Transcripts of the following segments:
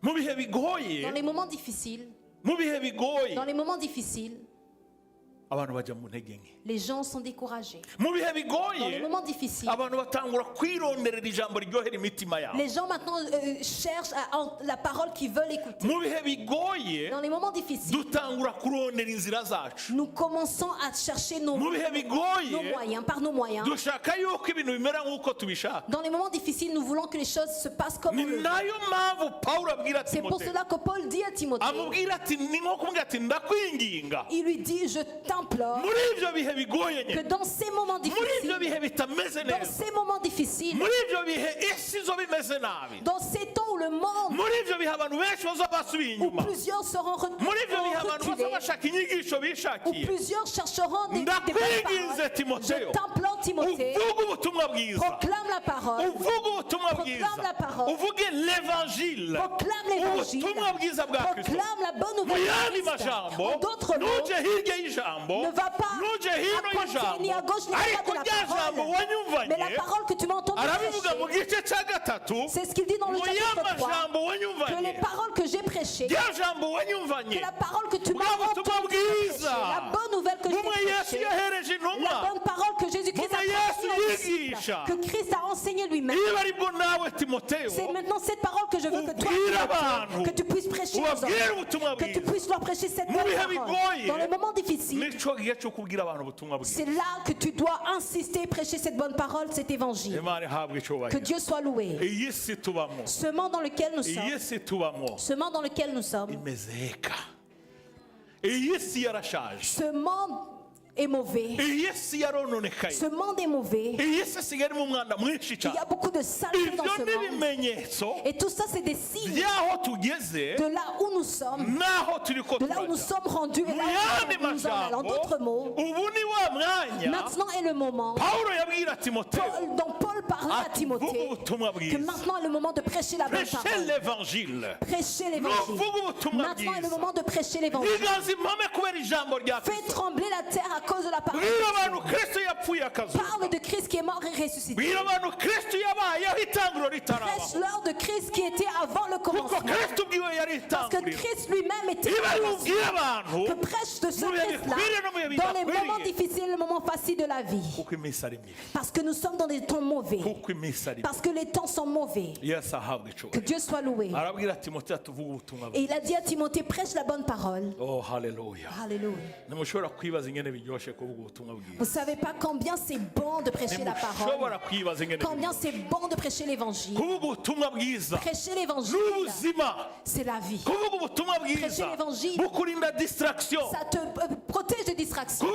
Dans les moments difficiles, dans les moments difficiles, les gens sont découragés. Dans les moments difficiles, les gens maintenant cherchent la parole qu'ils veulent écouter. Dans les moments difficiles, nous commençons à chercher nos moyens, par nos moyens. Dans les moments difficiles, nous voulons que les choses se passent comme on le veut. C'est pour cela que Paul dit à Timothée, il lui dit, je t'implore que dans ces moments difficiles, dans ces temps où le monde, où plusieurs seront reculés, où plusieurs chercheront des bonnes paroles, je t'implore Timothée, proclame la parole, proclame la parole, proclame l'évangile, proclame la bonne nouvelle. En d'autres mots, ne va pas à côté, ni à gauche, ni à droite de la parole. Mais la parole que tu m'as entendue prêcher, c'est ce qu'il dit dans le chapitre 3, que les paroles que j'ai prêchées, que la parole que tu m'as entendue prêcher, la bonne nouvelle que j'ai prêchée, la bonne parole que Jésus-Christ a prêchée, que Christ a enseigné lui-même. C'est maintenant cette parole que je veux que toi, que tu puisses prêcher aux hommes, que tu puisses leur prêcher cette bonne parole. Dans les moments difficiles, c'est là que tu dois insister, prêcher cette bonne parole, cet évangile. Que Dieu soit loué. Ce monde dans lequel nous sommes, ce monde est mauvais. Ce monde est mauvais. Il y a beaucoup de saleté dans ce monde. Et tout ça, c'est des signes de là où nous sommes, de là où nous sommes rendus et là où nous en allons. En d'autres mots, maintenant est le moment. Donc Paul parlait à Timothée que maintenant est le moment de prêcher la bonne parole. Prêcher l'évangile. Maintenant est le moment de prêcher l'évangile. Fais trembler la terre à cause de la parole. Parle de Christ qui est mort et ressuscité. Prêche-leur de Christ qui était avant le commencement. Parce que Christ lui-même était que prêche de ce Christ-là dans les moments difficiles, les moments faciles de la vie. Parce que nous sommes dans des temps mauvais. Parce que les temps sont mauvais. Que Dieu soit loué. Et il a dit à Timothée, prêche la bonne parole. Oh, hallelujah. Alléluia. Vous ne savez pas combien c'est bon de prêcher la parole. Combien c'est bon de prêcher l'évangile. Prêcher l'évangile, c'est la vie. Prêcher l'évangile, ça te protège des distractions.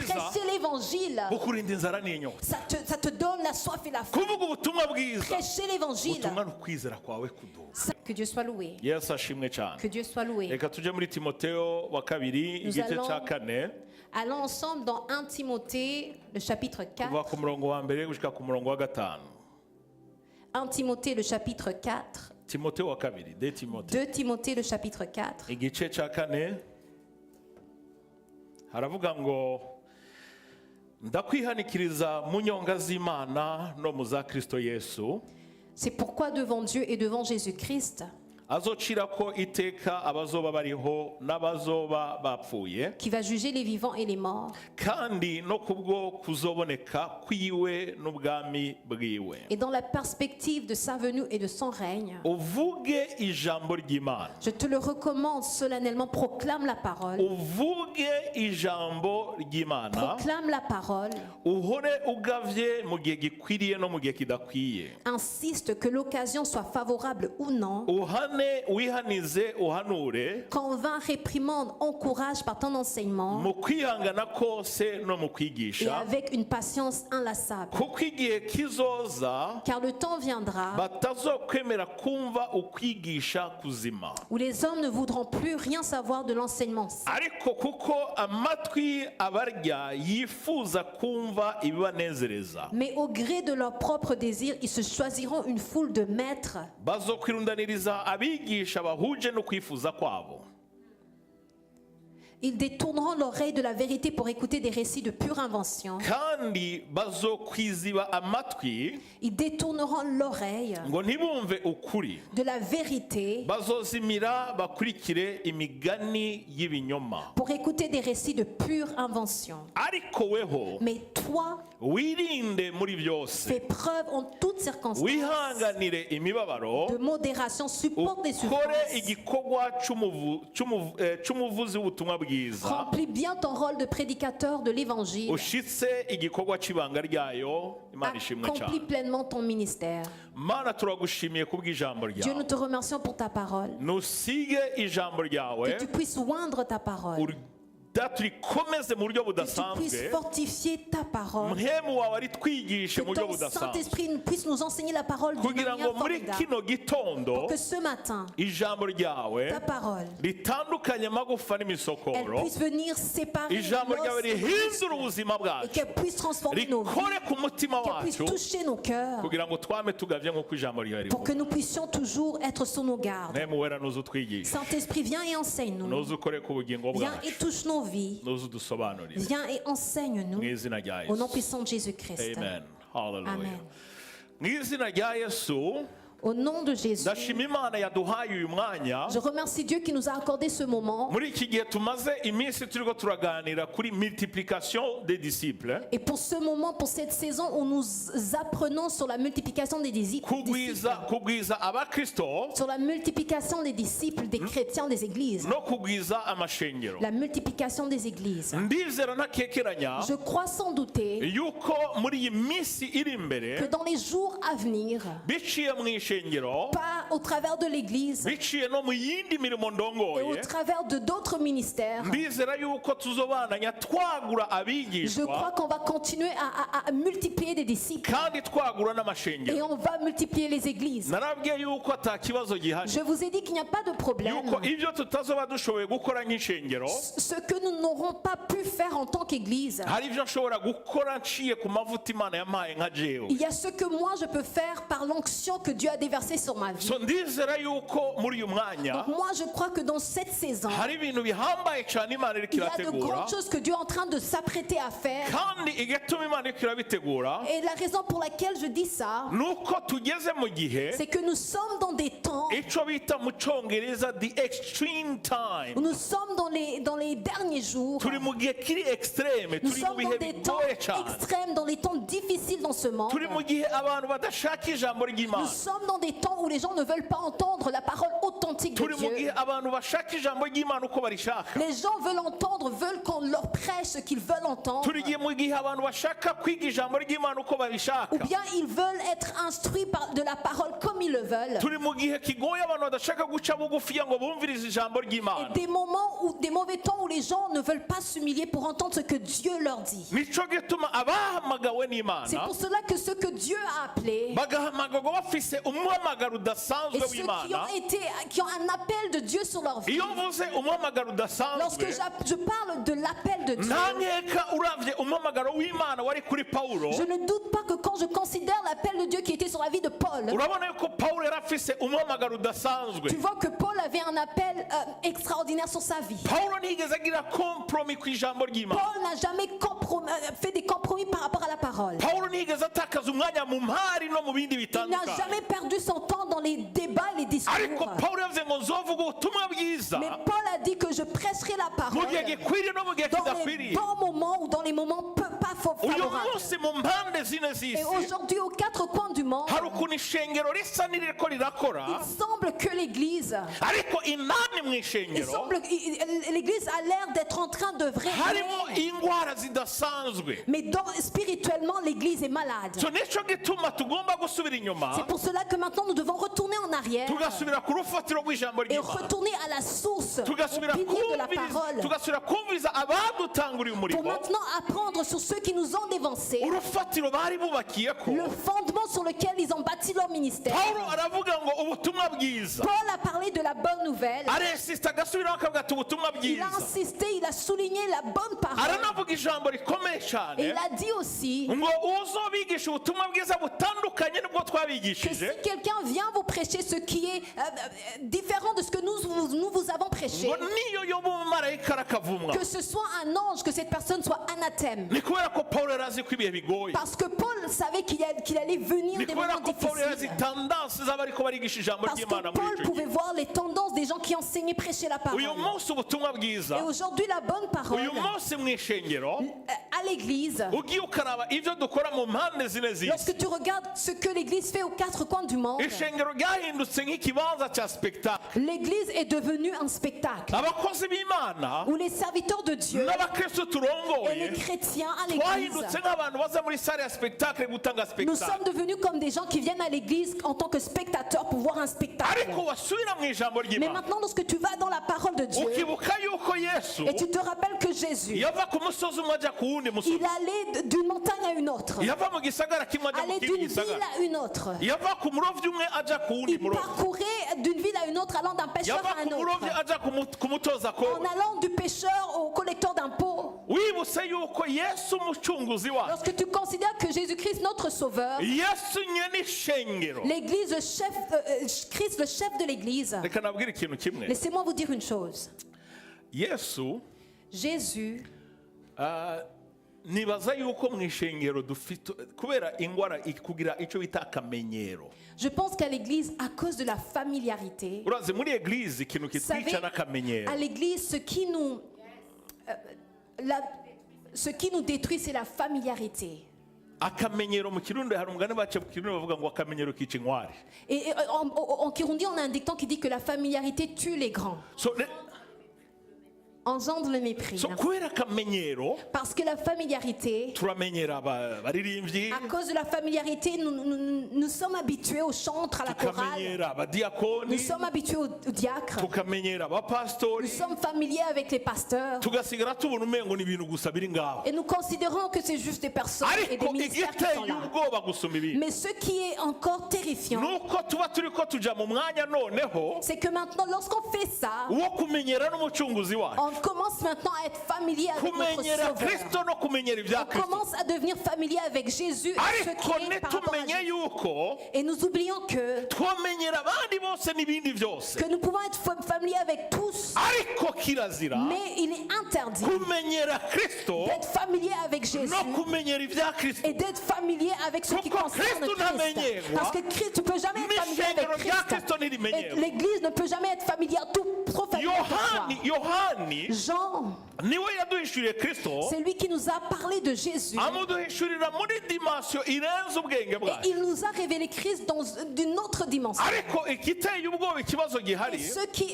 Prêcher l'évangile, ça te donne la soif et la faim. Prêcher l'évangile. Que Dieu soit loué. Que Dieu soit loué. Allons ensemble dans 1 Timothée, le chapitre 4. 1 Timothée, le chapitre 4. 2 Timothée, le chapitre 4. haravuga ngo ndakwihanikiriza mu nyonga z'Imana no mu za Kristo Yesu. C'est pourquoi devant Dieu et devant Jésus-Christ, azocirako iteka abazoba bariho n'abazoba bapfuye, qui va juger les vivants et les morts, kandi no kubwo kuzoboneka kwiwe n'ubwami bwiwe. Et dans la perspective de sa venue et de son règne, uvuge ijambo ry'Imana. Je te le recommande solennellement, proclame la parole. Uvuge ijambo ry'Imana. Proclame la parole. Uhore ugavye mu gihe gikwiriye no mu gihe kidakwiye. Insiste que l'occasion soit favorable ou non. Convainc, réprimande, encourage par ton enseignement. Et avec une patience inlassable. Car le temps viendra où les hommes ne voudront plus rien savoir de l'enseignement. Mais au gré de leurs propres désirs, ils se choisiront une foule de maîtres Ils détourneront l'oreille de la vérité pour écouter des récits de pure invention. kandi bazokwiziba amatwi Ils détourneront l'oreille ngo ntibumve ukuri, de la vérité bazozimira bakurikire imigani y'ibinyoma. pour écouter des récits de pure invention. Ariko weho Mais toi, wirinde muri byose, fais preuve en toutes circonstances wihanganire imibabaro, de modération, supporte des ukore souffrances. igikorwa cy'umuvuzi w'ubutumwa bwiza, Remplis bien ton rôle de prédicateur de l'évangile. ushitse igikorwa cy'ibanga ryayo. Imana ishimwe Accomplis cyane. pleinement ton ministère. Mana turagushimiye kubw'ijambo Dieu, nous ryawe, te remercions pour ta parole. nusige ijambo ryawe, Que tu puisses oindre ta parole. turikomeze mu buryo Que tu puisses budasanzwe, fortifier ta parole. mpemu wawe aritwigishe mu Que buryo ton budasanzwe, Saint-Esprit puisse nous enseigner la parole d'une kugira manière ngo muri formidable. kino gitondo Que ce matin, ijambo ryawe ta parole, ritandukanye amagufa elle n'imisokoro, puisse venir séparer ijambo l'os ryawe et le rihindure muscle, ubuzima et bwacu, qu'elle puisse transformer nos vies, rikore ku mutima qu'elle puisse wacu, toucher nos cœurs, kugira ngo twame tugavye nk'uko ijambo ryawe pour que rivuga. nous puissions toujours être sous nos gardes. mpemu wera nuze utwigishe, Saint-Esprit, viens et enseigne-nous. nuze ukore ku bugingo Viens et bwacu, touche nos vies. nuze udusobanurire Viens et enseigne-nous. mu izina rya Au nom Yesu. puissant de Jésus-Christ. Amen. Hallelujah. Amen. mu izina rya Yesu Au nom de Jésus, ndashima Imana yaduhaye uyu mwanya. je remercie Dieu qui nous a accordé ce moment. Muri iki gihe tumaze iminsi turiko turaganira kuri multiplication des disciples, Et pour ce moment, pour cette saison où nous apprenons sur la multiplication des disciples, kugwiza abakristo sur la multiplication des disciples, des chrétiens, des églises, no kugwiza amashengero, la multiplication des églises. ndizera ntakekeranya Je crois sans douter yuko muri iyi minsi iri que imbere, dans les jours à venir, biciye mu ishengero, pas au travers de l'église biciye no mu yindi mirimo et au ndongoye, travers de d'autres ministères, ndizera yuko tuzobananya twagura je abigishwa crois qu'on va continuer à multiplier des disciples kandi twagura et n'amashengero. on va multiplier les églises. narabwiye yuko atakibazo gihari, Je vous ai dit qu'il n'y a pas de problème. yuko ibyo tutazoba dushoboye gukora nk'ishengero, Ce que nous n'aurons pas pu faire en tant qu'église, hari ibyo nshobora gukora nciye ku mavuta Imana yampaye nka jewe. il y a ce que moi je peux faire par l'onction que Dieu a déversée sur ma vie. So ndizera yuko muri uyu mwanya Donc moi je crois que dans cette saison, hari ibintu bihambaye cyane Imana iriko il y a de irategura, grandes choses que Dieu est en train de s'apprêter à faire. kandi igatuma Imana iriko irabitegura Et la raison pour laquelle je dis ça, nuko tugeze mu gihe c'est que nous sommes dans des temps ico bita mu Congereza the extreme où time. nous sommes dans les derniers jours. Turi mu gihe kiri extreme, Nous turi mu sommes dans bihe des temps bigoye cyane, extrêmes, dans les temps difficiles dans ce monde. turi mu gihe abantu badashaka ijambo Nous ry'Imana, sommes dans des temps où les gens ne veulent pas entendre la parole authentique de turi mu gihe Dieu. abantu bashaka ijambo ry'Imana uko barishaka, Les gens veulent entendre, veulent qu'on leur prêche ce qu'ils veulent entendre. turi mu gihe abantu bashaka kwiga ijambo ry'Imana uko babishaka, Ou bien ils veulent être instruits de la parole comme ils le veulent. turi mu gihe kigoye abantu badashaka guca bugufiya ngo bumvirize ijambo Et ry'Imana. des moments où, des mauvais temps où les gens ne veulent pas s'humilier pour entendre ce que Dieu leur dit. Nico gituma abahamagawe C'est n'Imana pour cela que ceux que Dieu a appelés bagahamagarwa bafise umuhamagaro et udasanzwe ceux w'Imana. qui ont un appel de Dieu sur leur vie. Iyo mvuze umuhamagaro Lorsque udasanzwe, je parle de l'appel de Dieu, nta nkeka uravye umuhamagaro w'Imana wari kuri Pawulo, je ne doute pas que quand je considère l'appel de Dieu qui était sur la vie de Paul, urabona yuko Pawulo yari afise umuhamagaro udasanzwe. tu vois que Paul avait un appel extraordinaire sur sa vie. Pawulo ntiyigeze agira kompromi ku ijambo ry'Imana. Paul n'a jamais fait des compromis par rapport à la parole. Pawulo ntiyigeze atakaza umwanya mu mpari no mu bindi Il n'a bitandukanye. jamais perdu son temps dans les débats et les discours. Ariko Pawulo yavuze ngo nzovuga ubutumwa bwiza Mais Paul a dit que je prêcherai la mu parole gihe gikwiriye no mu gihe dans les kidakwiriye. bons moments ou dans les moments pas Uyu favorables. munsi mu mpande zine Et z'isi aujourd'hui, aux quatre coins du monde, hari ukuntu ishengero risa n'iriko rirakora, il semble que l'Église, ariko indani mu ishengero l'Église a l'air d'être en train de harimo vraiment, indwara zidasanzwe. mais spirituellement, l'Église est malade. So nico gituma tugomba gusubira inyuma C'est pour cela que maintenant nous devons retourner en arrière tugasubira ku rufatiro rw'ijambo et ry'Imana, retourner à la source, au tugasubira pilier de la parole, kumviriza abadutanguriye pour umurimo, maintenant apprendre sur ceux qui nous ont dévancés, urufatiro bari bubakiyeko. le fondement sur lequel ils ont bâti leur ministère. Pawulo aravuga ngo ubutumwa bwiza, Paul a parlé de la bonne nouvelle. aresista agasubiraho akavuga ati ubutumwa Il a bwiza, insisté, il a souligné la bonne parole. aranavuga ijambo rikomeye Et cyane il a dit aussi ngo uzobigisha ubutumwa bwiza butandukanye n'ubwo que twabigishije, si quelqu'un vient vous prêcher ce qui est différent de ce que nous vous avons prêcher, que ce soit un ange, que cette personne soit anathème. Parce que Paul savait qu'il allait venir des moments difficiles. Parce que Paul pouvait voir les tendances des gens qui enseignaient, prêchaient la parole. Et aujourd'hui, la bonne parole à l'église, lorsque tu regardes ce que l'église fait aux quatre coins du monde, l'église est devenue un spectacle où les serviteurs de Dieu et les chrétiens à l'église, nous sommes devenus comme des gens qui viennent à l'église en tant que spectateurs pour voir un spectacle. Mais maintenant, lorsque tu vas dans la parole de Dieu et tu te rappelles que Jésus, il allait d'une montagne à une autre, allait d'une ville à une autre, il parcourait d'une ville à une autre, allant d'un pêcheur à un autre, en allant du pêcheur au collecteur d'impôts. Lorsque tu considères que Jésus-Christ notre sauveur, l'église, Christ le chef de l'église, laissez-moi vous dire une chose. Jésus, je pense qu'à l'église, à cause de la familiarité, savez, à l'église, ce qui nous détruit, c'est la familiarité. Et en Kirundi, on a un dicton qui dit que la familiarité tue les grands. Engendre le mépris. Parce que la familiarité, à cause de la familiarité, nous sommes habitués au chantre, à la chorale. Nous sommes habitués aux diacres. Nous sommes familiers avec les pasteurs. Et nous considérons que c'est juste des personnes et des ministères qui sont là. Mais ce qui est encore terrifiant, c'est que maintenant, lorsqu'on fait ça, on commence maintenant à être familier avec notre Sauveur. On commence à devenir familier avec Jésus et ce qui est par rapport à Jésus. Et nous oublions que nous pouvons être familiers avec tous. Mais il est interdit d'être familier avec Jésus et d'être familier avec ce qui concerne Christ. Parce que Christ, tu ne peux jamais être familier avec Christ. Et l'Église ne peut jamais être familière, trop familière avec toi. Jean, c'est lui qui nous a parlé de Jésus. Et il nous a révélé Christ dans une autre dimension. Et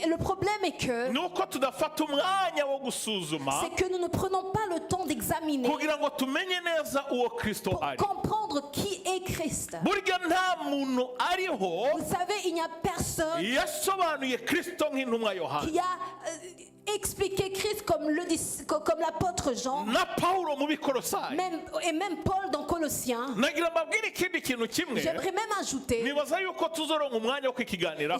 le problème est que nous ne prenons pas le temps d'examiner pour comprendre qui est Christ. Vous savez, il n'y a personne qui a expliqué Christ comme l'apôtre Jean, et même Paul dans Colossiens. J'aimerais même ajouter,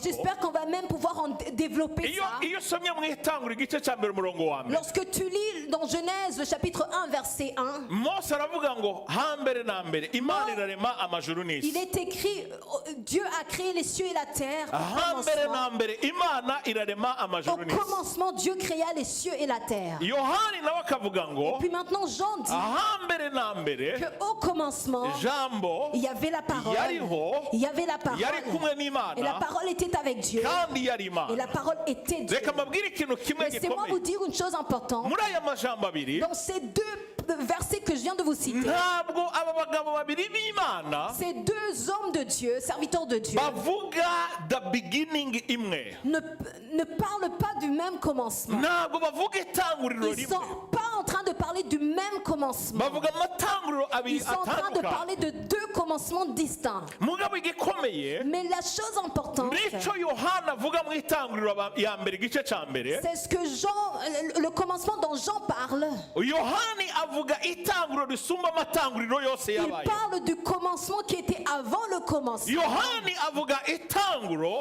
j'espère qu'on va même pouvoir en développer ça. Lorsque tu lis dans Genèse le chapitre 1 verset 1, il est écrit, Dieu a créé les cieux et la terre. Au commencement, Dieu créa les cieux et la terre. Et puis maintenant Jean dit qu'au commencement, il y avait la parole. Il y avait la parole. Et la parole était avec Dieu. Et la parole était Dieu. Laissez-moi vous dire une chose importante. Dans ces deux versets que je viens de vous citer, ces deux hommes de Dieu, serviteurs de Dieu, ne parlent pas du même commencement. Ils ne sont pas en train de parler du même commencement. Ils sont en train de parler de deux commencements distincts. Mais la chose importante, c'est ce que Jean, le commencement dont Jean parle. Il parle du commencement qui était avant le commencement.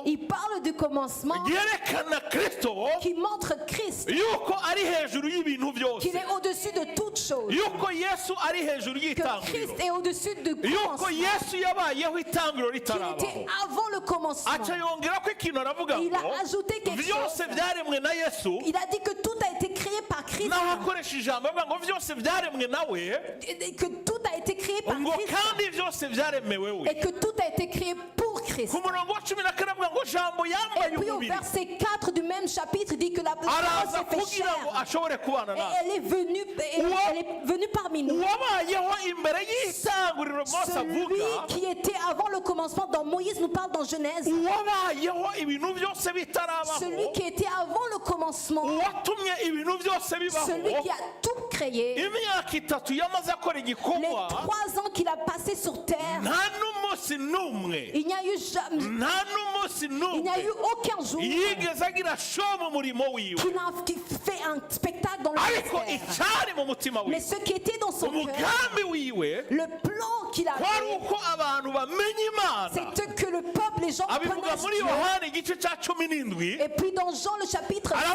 Il parle du commencement qui montre Christ, qu'il est au-dessus de toute chose. Que Christ est au-dessus de commencement. Il était avant le commencement. Il a ajouté quelque chose. Il a dit que tout a été créé par Christ. Que tout a été créé par Christ. Et que tout a été créé pour Christ. Et puis au verset 4 du même chapitre, il dit que la parole s'est fait chair. Et elle est venue parmi nous. Celui qui était avant le commencement, dans Moïse nous parle dans Genèse. Celui qui était avant le commencement. Celui qui a tout créé. Les 3 ans qu'il a passé sur terre. Il n'y a eu jamais. Il n'y a eu aucun jour qui fait un spectacle dans le ministère. Mais ce qui était dans son cœur, le plan qu'il a fait, c'est que le peuple, les gens connaissent Dieu. Et puis dans Jean le chapitre 7,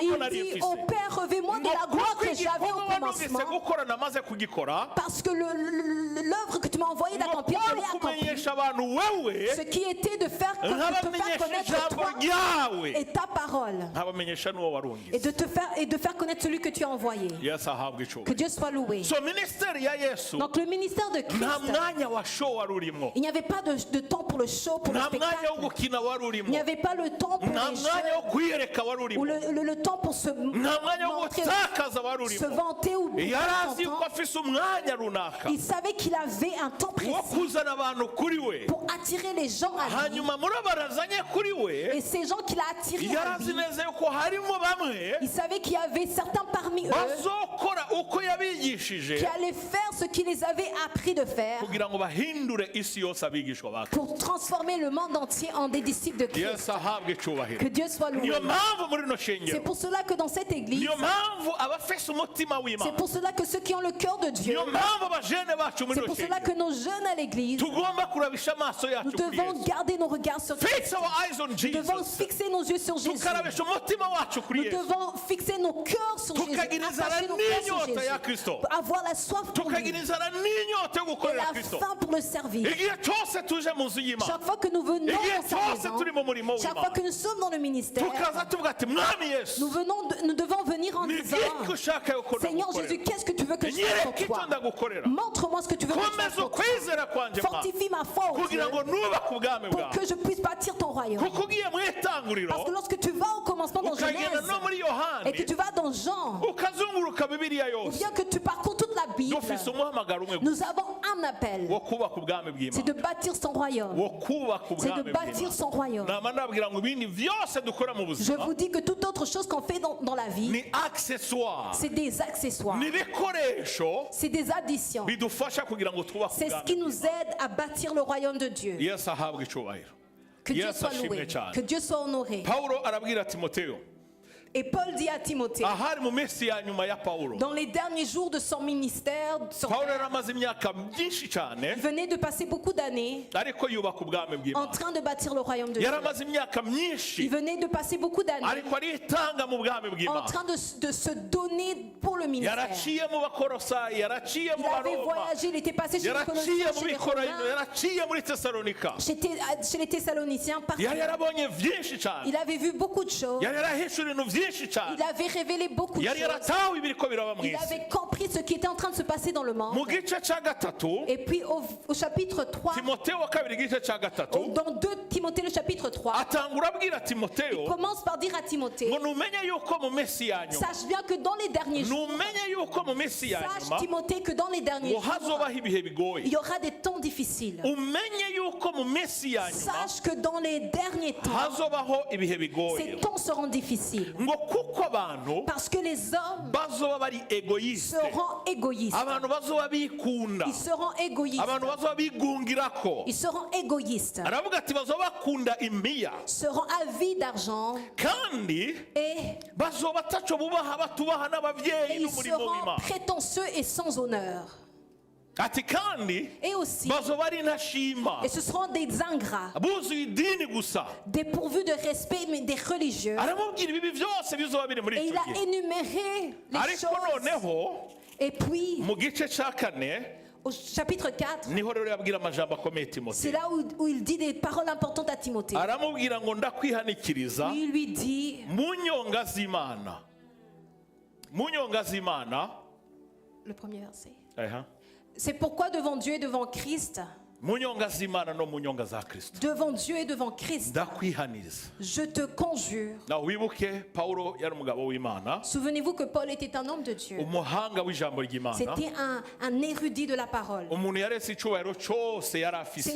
il dit au Père, revêt-moi de la gloire que j'avais au commencement, parce que l'œuvre que tu m'as envoyé d'accomplir, je l'ai accomplie. Ce qui était de faire connaître toi et ta parole, et de faire connaître celui que tu as envoyé. Que Dieu soit loué. Donc le ministère de Christ, il n'y avait pas de temps pour le show, pour le spectacle. Il n'y avait pas le temps pour les jeux, ou le temps pour se montrer, se vanter ou il savait qu'il avait un temps précis pour attirer les gens à lui. Et ces gens qu'il a attirés à lui, il savait qu'il y avait certains parmi eux qui allaient faire ce qu'il les avait appris de faire pour transformer le monde entier en des disciples de Christ. Que Dieu soit loué. C'est pour cela que dans cette église, c'est pour cela que ceux qui ont le cœur de Dieu, c'est pour cela que nos jeunes à l'église, nous devons garder nos regards sur Christ. Nous devons fixer nos yeux sur Jésus. Nous devons fixer nos cœurs sur Jésus. Attacher nos cœurs sur Jésus. Avoir la soif pour lui. Et la faim pour le servir. Chaque fois que nous venons dans sa maison, chaque fois que nous sommes dans le ministère, nous devons venir en disant, Seigneur Jésus, qu'est-ce que tu veux que je fasse pour toi? Montre-moi ce que tu veux que je fasse pour toi. Fortifie ma foi au Dieu, pour que je puisse bâtir ton royaume. Parce que lorsque tu vas au commencement dans Genèse et que tu vas dans Jean, ou bien que tu parcours toute la Bible, nous avons un appel. C'est de bâtir son royaume. C'est de bâtir son royaume. Je vous dis que toute autre chose qu'on fait dans la vie, c'est des accessoires. C'est des additions. C'est ce qui nous aide à bâtir le royaume de Dieu. Que Dieu soit loué. Que Dieu soit honoré. Et Paul dit à Timothée, dans les derniers jours de son ministère, il venait de passer beaucoup d'années en train de bâtir le royaume de Dieu. Il venait de passer beaucoup d'années en train de se donner pour le ministère. Il avait voyagé, il était passé chez les Colossiens, chez les Romains, chez les Thessaloniciens, partout. Il avait vu beaucoup de choses. Il avait révélé beaucoup de choses. Il avait compris ce qui était en train de se passer dans le monde. Et puis au chapitre 3, dans 2 Timothée le chapitre 3, il commence par dire à Timothée, sache bien que dans les derniers jours, sache Timothée que dans les derniers jours, il y aura des temps difficiles. Sache que dans les derniers temps, ces temps seront difficiles. Parce que les hommes seront égoïstes. Ils seront égoïstes. Ils seront égoïstes. Seront avides d'argent. Et ils seront prétentieux et sans honneur. Et aussi, et ce seront des ingrats, dépourvus de respect, mais des religieux. Et il a énuméré les choses. Et puis, au chapitre 4, c'est là où il dit des paroles importantes à Timothée. Il lui dit, le premier verset. C'est pourquoi devant Dieu et devant Christ, devant Dieu et devant Christ, je te conjure. Souvenez-vous que Paul était un homme de Dieu. C'était un érudit de la parole.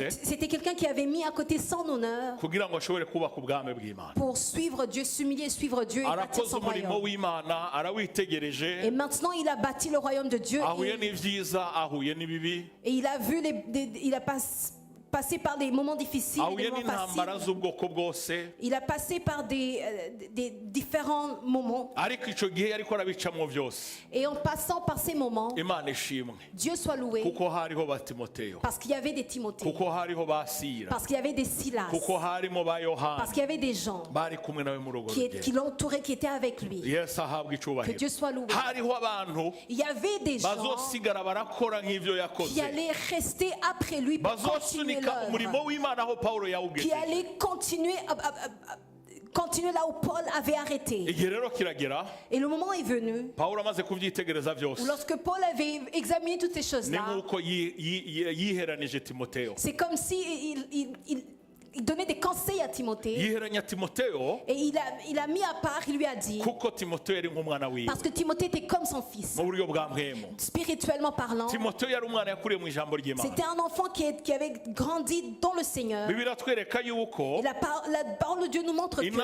C'était quelqu'un qui avait mis à côté son honneur pour suivre Dieu, s'humilier, suivre Dieu et bâtir son royaume. Et maintenant il a bâti le royaume de Dieu et il a vu il a passé par des moments difficiles, des moments faciles. Il a passé par des différents moments. Et en passant par ces moments, Dieu soit loué, parce qu'il y avait des Timothées, parce qu'il y avait des Silas, parce qu'il y avait des gens qui l'entouraient, qui étaient avec lui. Que Dieu soit loué. Il y avait des gens qui allaient rester après lui pour continuer l'œuvre, qui allait continuer là où Paul avait arrêté. Et le moment est venu où lorsque Paul avait examiné toutes ces choses-là, c'est comme si il donnait des conseils à Timothée. Et il a mis à part, il lui a dit, parce que Timothée était comme son fils, spirituellement parlant. C'était un enfant qui avait grandi dans le Seigneur. Et la parole de Dieu nous montre que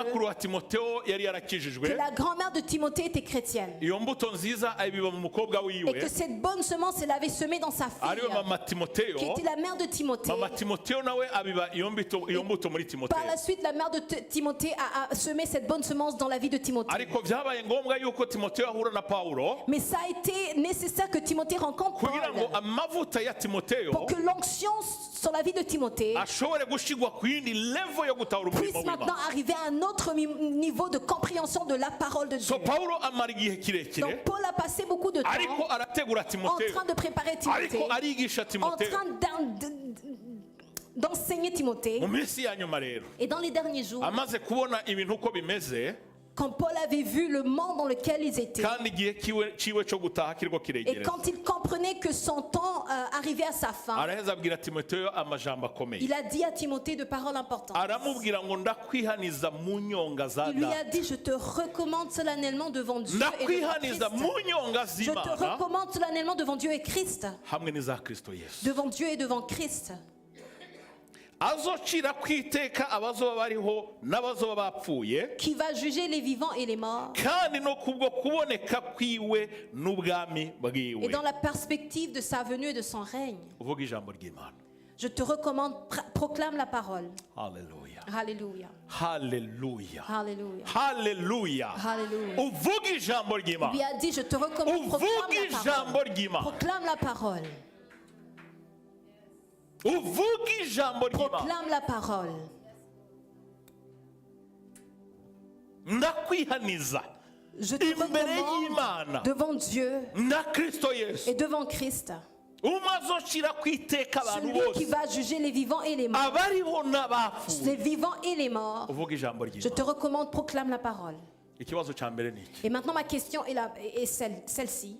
la grand-mère de Timothée était chrétienne. Et que cette bonne semence, elle avait semé dans sa fille, qui était la mère de Timothée. Par la suite, la mère de Timothée a semé cette bonne semence dans la vie de Timothée. Mais ça a été nécessaire que Timothée rencontre Paul pour que l'onction sur la vie de Timothée puisse maintenant arriver à un autre niveau de compréhension de la parole de Dieu. Donc Paul a passé beaucoup de temps en train de préparer Timothée, en train d'enseigner Timothée. Et dans les derniers jours, quand Paul avait vu le monde dans lequel ils étaient, et quand il comprenait que son temps arrivait à sa fin, il a dit à Timothée de paroles importantes. Il lui a dit, je te recommande solennellement devant Dieu et devant Christ. Je te recommande solennellement devant Dieu et Christ. Devant Dieu et devant Christ. Qui va juger les vivants et les morts. Et dans la perspective de sa venue et de son règne. Je te recommande, proclame la parole. Alléluia. Alléluia. Alléluia. Alléluia. Alléluia. Alléluia. Il lui a dit, je te recommande, proclame la parole. Proclame la parole. Je te recommande devant Dieu et devant Christ, celui qui va juger les vivants et les morts. Les vivants et les morts. Je te recommande, proclame la parole. Et maintenant ma question est celle-ci.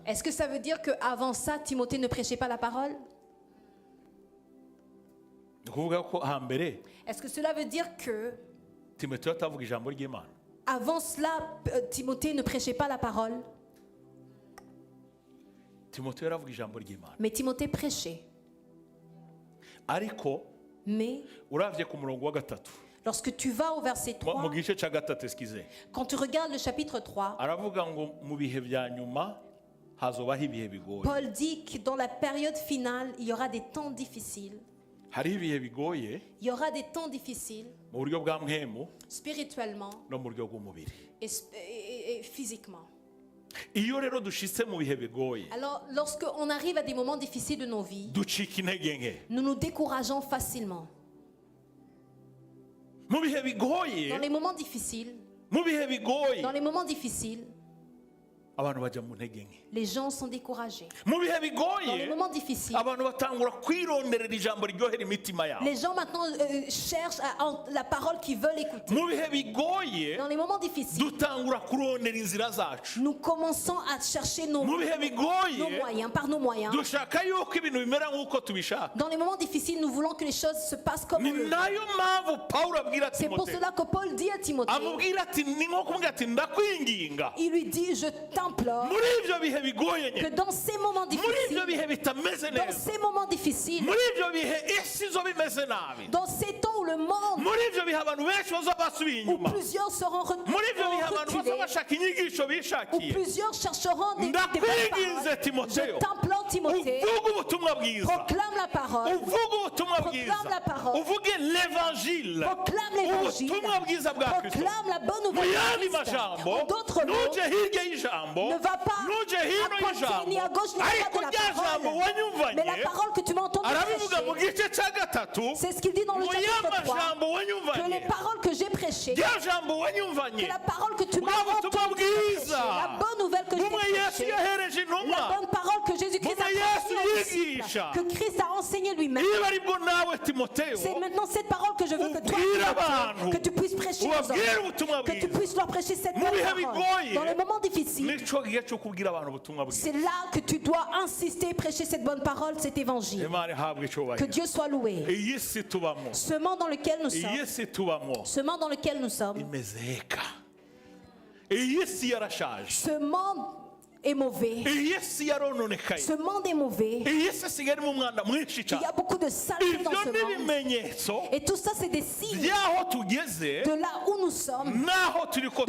Est-ce que ça veut dire qu'avant ça, Timothée ne prêchait pas la parole? Est-ce que cela veut dire que avant cela, Timothée ne prêchait pas la parole? Mais Timothée prêchait. Mais lorsque tu vas au verset 3, quand tu regardes le chapitre 3, Paul dit que dans la période finale, il y aura des temps difficiles. Il y aura des temps difficiles spirituellement et physiquement. Alors, lorsqu'on arrive à des moments difficiles de nos vies, nous nous décourageons facilement. Dans les moments difficiles, les gens sont découragés. Dans les moments difficiles, les gens maintenant cherchent la parole qu'ils veulent écouter. Dans les moments difficiles, nous commençons à chercher nos moyens, par nos moyens. Dans les moments difficiles, nous voulons que les choses se passent comme on le veut. C'est pour cela que Paul dit à Timothée, il lui dit, je t'implore que dans ces moments difficiles, dans ces temps où le monde, où plusieurs seront reculés, où plusieurs chercheront des bonnes paroles, je t'implore Timothée, proclame la parole, proclame la parole, proclame l'évangile, proclame la bonne nouvelle. En d'autres mots, ne va pas à côté ni à gauche ni à droite de la parole, mais la parole que tu m'as entendue prêcher, c'est ce qu'il dit dans le chapitre 3, que les paroles que j'ai prêchées, que la parole que tu m'as entendue prêcher, la bonne nouvelle que j'ai prêchée, la bonne parole que Jésus-Christ a prêchée, que Christ a enseigné lui-même, c'est maintenant cette parole que je veux que toi, que tu puisses prêcher aux hommes, que tu puisses leur prêcher cette bonne parole. Dans les moments difficiles, c'est là que tu dois insister, prêcher cette bonne parole, cet évangile. Que Dieu soit loué. Ce monde dans lequel nous sommes, ce monde est mauvais. Ce monde est mauvais. Il y a beaucoup de saleté dans ce monde. Et tout ça, c'est des signes de là où nous sommes, de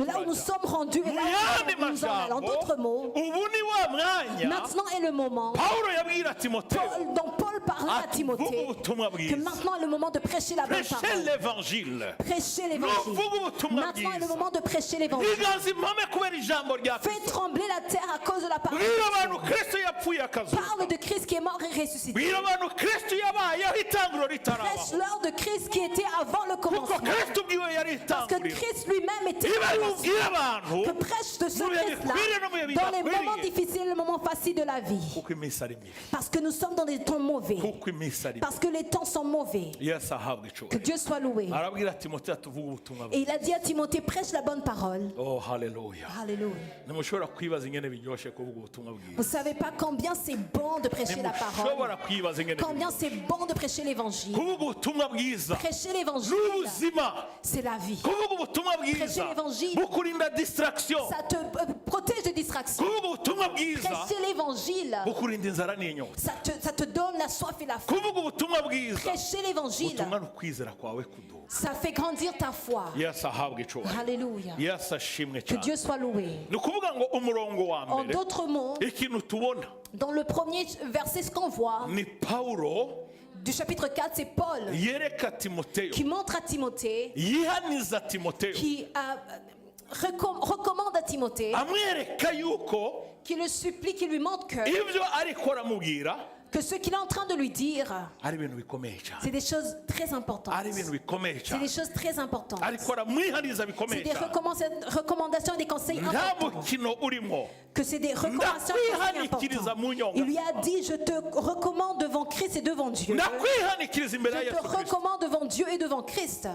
là où nous sommes rendus et là où nous en allons. En d'autres mots, maintenant est le moment dont Paul parlait à Timothée, que maintenant est le moment de prêcher la bonne parole. Prêcher l'évangile. Maintenant est le moment de prêcher l'évangile. Fais trembler la terre à cause de la parole. Parle de Christ qui est mort et ressuscité. Prêche-leur de Christ qui était avant le commencement. Parce que Christ lui-même était là. Que prêche de ce Christ-là dans les moments difficiles, les moments faciles de la vie. Parce que nous sommes dans des temps mauvais. Parce que les temps sont mauvais. Que Dieu soit loué. Et il a dit à Timothée, prêche la bonne parole. Oh, alléluia. Alléluia. Vous ne savez pas combien c'est bon de prêcher la parole. Combien c'est bon de prêcher l'évangile. Prêcher l'évangile, c'est la vie. Prêcher l'évangile, ça te protège de distractions. Prêcher l'évangile, ça te donne la soif et la faim. Prêcher l'évangile, ça fait grandir ta foi. Alléluia. Que Dieu soit loué. En d'autres mots, dans le premier verset, ce qu'on voit du chapitre 4, c'est Paul qui montre à Timothée, qui recommande à Timothée, qui le supplie, qui lui montre que ce qu'il est en train de lui dire, c'est des choses très importantes. C'est des choses très importantes. C'est des recommandations et des conseils importants. Que c'est des recommandations et des conseils importants. Il lui a dit, je te recommande devant Christ et devant Dieu. Je te recommande devant Dieu et devant Christ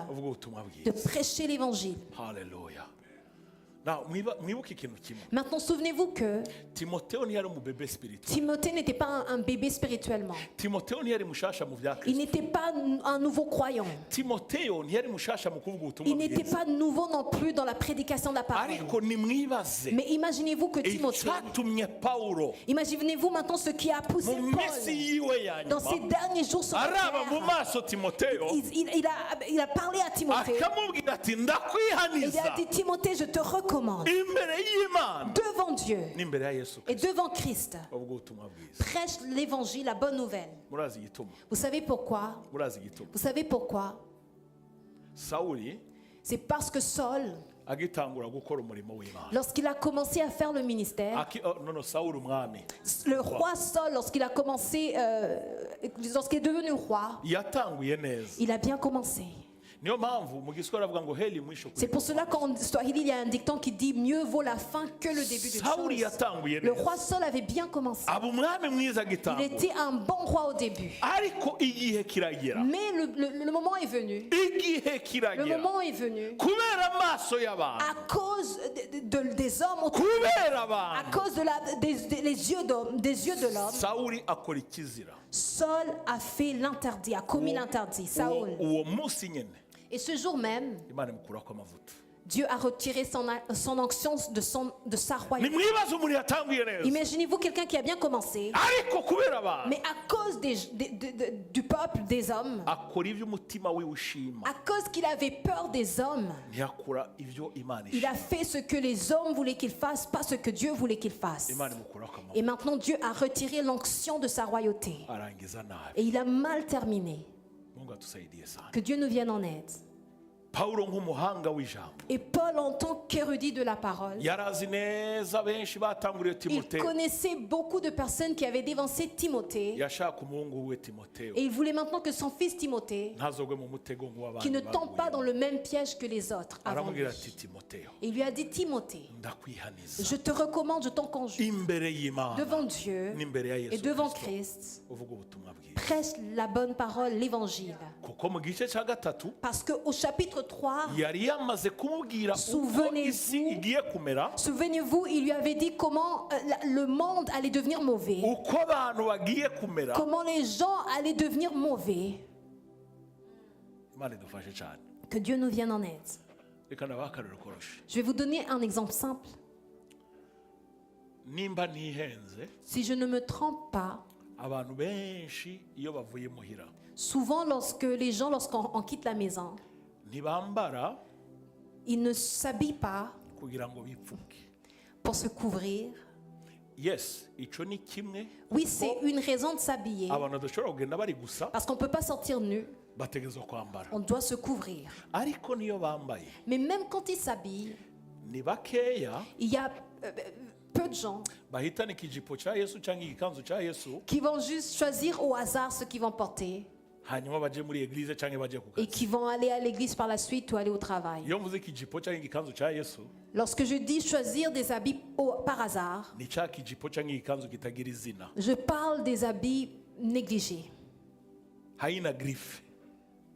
de prêcher l'évangile. Alléluia. Maintenant, souvenez-vous que Timothée n'était pas un bébé spirituellement. Il n'était pas un nouveau croyant. Il n'était pas nouveau non plus dans la prédication de la parole. Mais imaginez-vous que Timothée, imaginez-vous maintenant ce qui a poussé Paul dans ces derniers jours sur la terre. Il a parlé à Timothée. Il a dit, Timothée, je te recommande devant Dieu et devant Christ, prêche l'évangile, la bonne nouvelle. Vous savez pourquoi? Vous savez pourquoi? C'est parce que Saul lorsqu'il a commencé à faire le ministère, le roi Saul, lorsqu'il a commencé, lorsqu'il est devenu roi, il a bien commencé. C'est pour cela qu'en Swahili, il y a un dicton qui dit mieux vaut la fin que le début d'une chose. Le roi Saul avait bien commencé. Il était un bon roi au début. Mais le moment est venu. Le moment est venu. À cause des hommes autour, à cause des yeux de l'homme, Saul a fait l'interdit, a commis l'interdit. Saul. Et ce jour même, Dieu a retiré son onction de sa royauté. Imaginez-vous quelqu'un qui a bien commencé, mais à cause du peuple, des hommes, à cause qu'il avait peur des hommes, il a fait ce que les hommes voulaient qu'il fasse, pas ce que Dieu voulait qu'il fasse. Et maintenant Dieu a retiré l'onction de sa royauté. Et il a mal terminé. Que Dieu nous vienne en aide. Et Paul, en tant qu'érudit de la parole, il connaissait beaucoup de personnes qui avaient dévancé Timothée. Et il voulait maintenant que son fils Timothée, qui ne tombe pas dans le même piège que les autres avant lui. Et il lui a dit: Timothée, je te recommande, je t'en conjure, devant Dieu et devant Christ, prêche la bonne parole, l'évangile. Parce qu'au chapitre 3, souvenez-vous, il lui avait dit comment le monde allait devenir mauvais. Comment les gens allaient devenir mauvais. Que Dieu nous vienne en aide. Je vais vous donner un exemple simple. Si je ne me trompe pas, souvent lorsqu'on quitte la maison, ils ne s'habillent pas pour se couvrir. Oui, c'est une raison de s'habiller. Parce qu'on ne peut pas sortir nu. On doit se couvrir. Mais même quand ils s'habillent, il y a peu de gens qui vont juste choisir au hasard ce qu'ils vont porter et qui vont aller à l'église par la suite ou aller au travail. Lorsque je dis choisir des habits par hasard, je parle des habits négligés,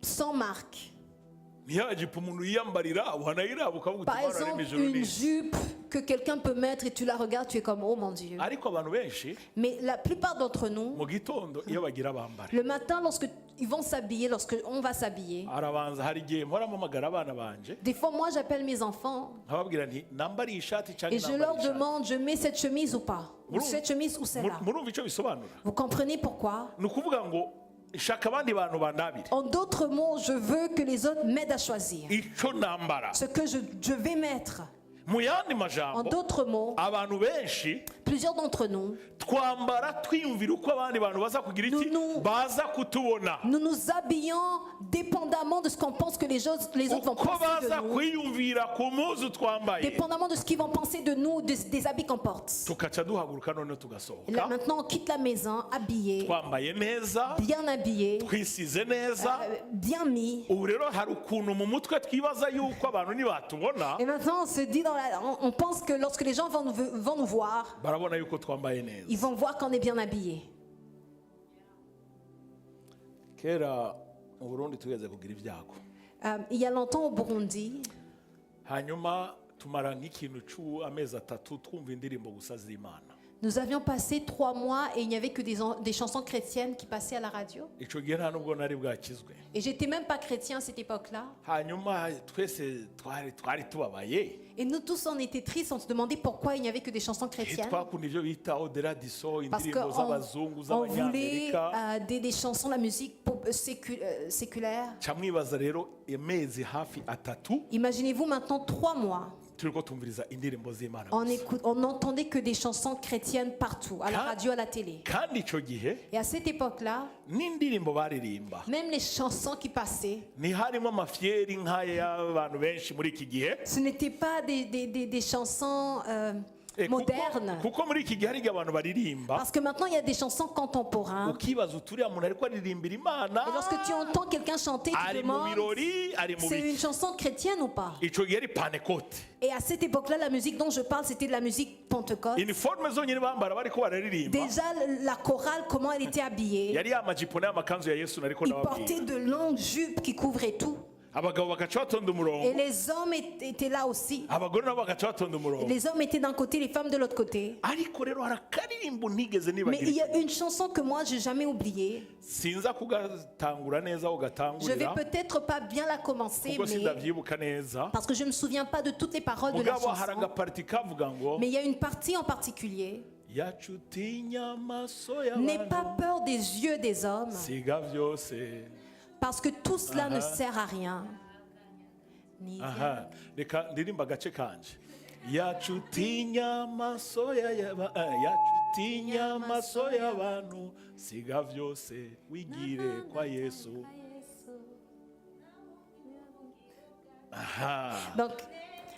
sans marque. Par exemple, une jupe que quelqu'un peut mettre et tu la regardes, tu es comme: oh mon Dieu. Mais la plupart d'entre nous, le matin, lorsque ils vont s'habiller, lorsque on va s'habiller, des fois moi j'appelle mes enfants et je leur demande: je mets cette chemise ou pas, ou cette chemise ou celle-là. Vous comprenez pourquoi? En d'autres mots, je veux que les autres m'aident à choisir ce que je vais mettre. En d'autres mots, plusieurs d'entre nous, nous nous habillons dépendamment de ce qu'on pense que les autres vont penser de nous, dépendamment de ce qu'ils vont penser de nous, des habits qu'on porte. Et là, maintenant, on quitte la maison habillé, bien habillé, bien mis. Et maintenant, on se dit on pense que lorsque les gens vont nous voir, ils vont voir qu'on est bien habillé. Il y a longtemps au Burundi, nous avions passé 3 mois et il n'y avait que des chansons chrétiennes qui passaient à la radio. Et j'étais même pas chrétien à cette époque-là. Et nous tous, on était tristes, on se demandait pourquoi il n'y avait que des chansons chrétiennes. Parce qu'on voulait des chansons, la musique séculaire. Imaginez-vous maintenant 3 mois. on n'entendait que des chansons chrétiennes partout, à la radio, à la télé. Et à cette époque-là, même les chansons qui passaient, ce n'étaient pas des chansons moderne. Parce que maintenant il y a des chansons contemporaines. Et lorsque tu entends quelqu'un chanter, tu te demandes c'est une chanson chrétienne ou pas. Et à cette époque-là, la musique dont je parle, c'était de la musique Pentecôte. Déjà la chorale, comment elle était habillée. Ils portaient de longues jupes qui couvraient tout. Et les hommes étaient là aussi. Les hommes étaient d'un côté, les femmes de l'autre côté. Mais il y a une chanson que moi j'ai jamais oubliée. Je vais peut-être pas bien la commencer, parce que je me souviens pas de toutes les paroles de la chanson. Mais il y a une partie en particulier. N'aie pas peur des yeux des hommes, parce que tout cela ne sert à rien. Donc,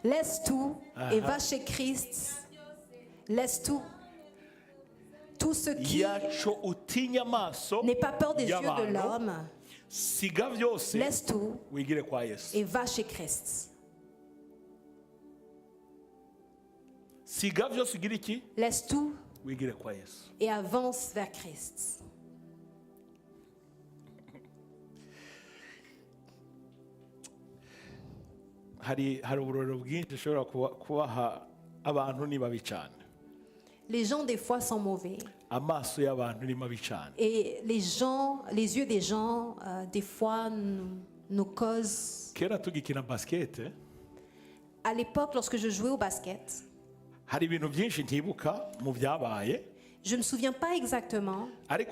laisse tout et va chez Christ. Laisse tout. Tout ce qui n'est pas peur des yeux de l'homme. Laisse tout et va chez Christ. Laisse tout et avance vers Christ. Les gens des fois sont mauvais. Et les yeux des gens des fois nous causent. À l'époque, lorsque je jouais au basket, je ne me souviens pas exactement, mais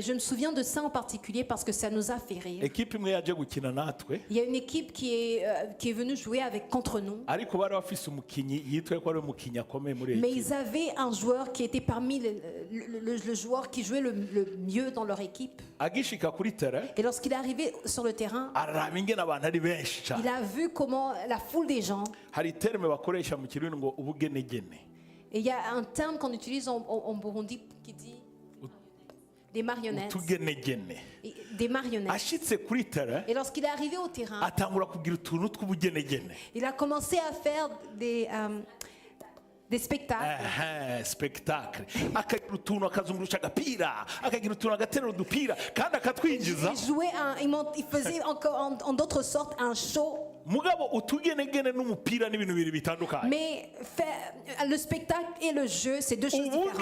je me souviens de ça en particulier parce que ça nous a fait rire. Il y a une équipe qui est venue jouer contre nous. Mais ils avaient un joueur qui était parmi le joueur qui jouait le mieux dans leur équipe. Et lorsqu'il est arrivé sur le terrain, il a vu comment la foule des gens. Et il y a un terme qu'on utilise en Burundi qui dit des marionnettes. Des marionnettes. Et lorsqu'il est arrivé au terrain, il a commencé à faire des spectacles. Il faisait en d'autres sortes un show. Mais le spectacle et le jeu, c'est deux choses différentes.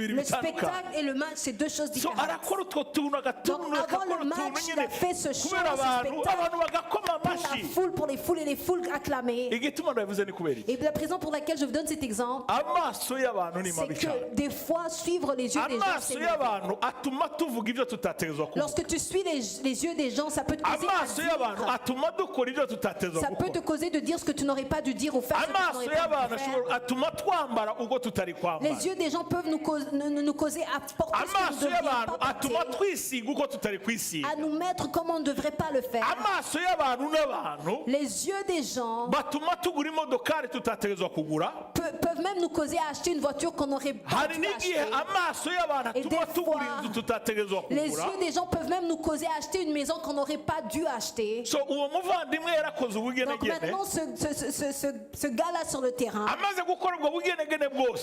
Le spectacle et le match, c'est deux choses différentes. Donc avant le match, il a fait ce show, ce spectacle pour les foules et les foules acclamées. Et la raison pour laquelle je vous donne cet exemple, c'est que des fois, suivre les yeux des gens, c'est mauvais. Lorsque tu suis les yeux des gens, ça peut te causer ça peut te causer de dire ce que tu n'aurais pas dû dire ou faire ce que tu n'aurais pas dû faire. Les yeux des gens peuvent nous causer à porter ce que nous ne devrions pas porter, à nous mettre comme on ne devrait pas le faire. Les yeux des gens peuvent même nous causer à acheter une voiture qu'on n'aurait pas dû acheter. Et des fois, les yeux des gens peuvent même nous causer à acheter une maison qu'on n'aurait pas dû acheter. Donc maintenant, ce gars-là sur le terrain,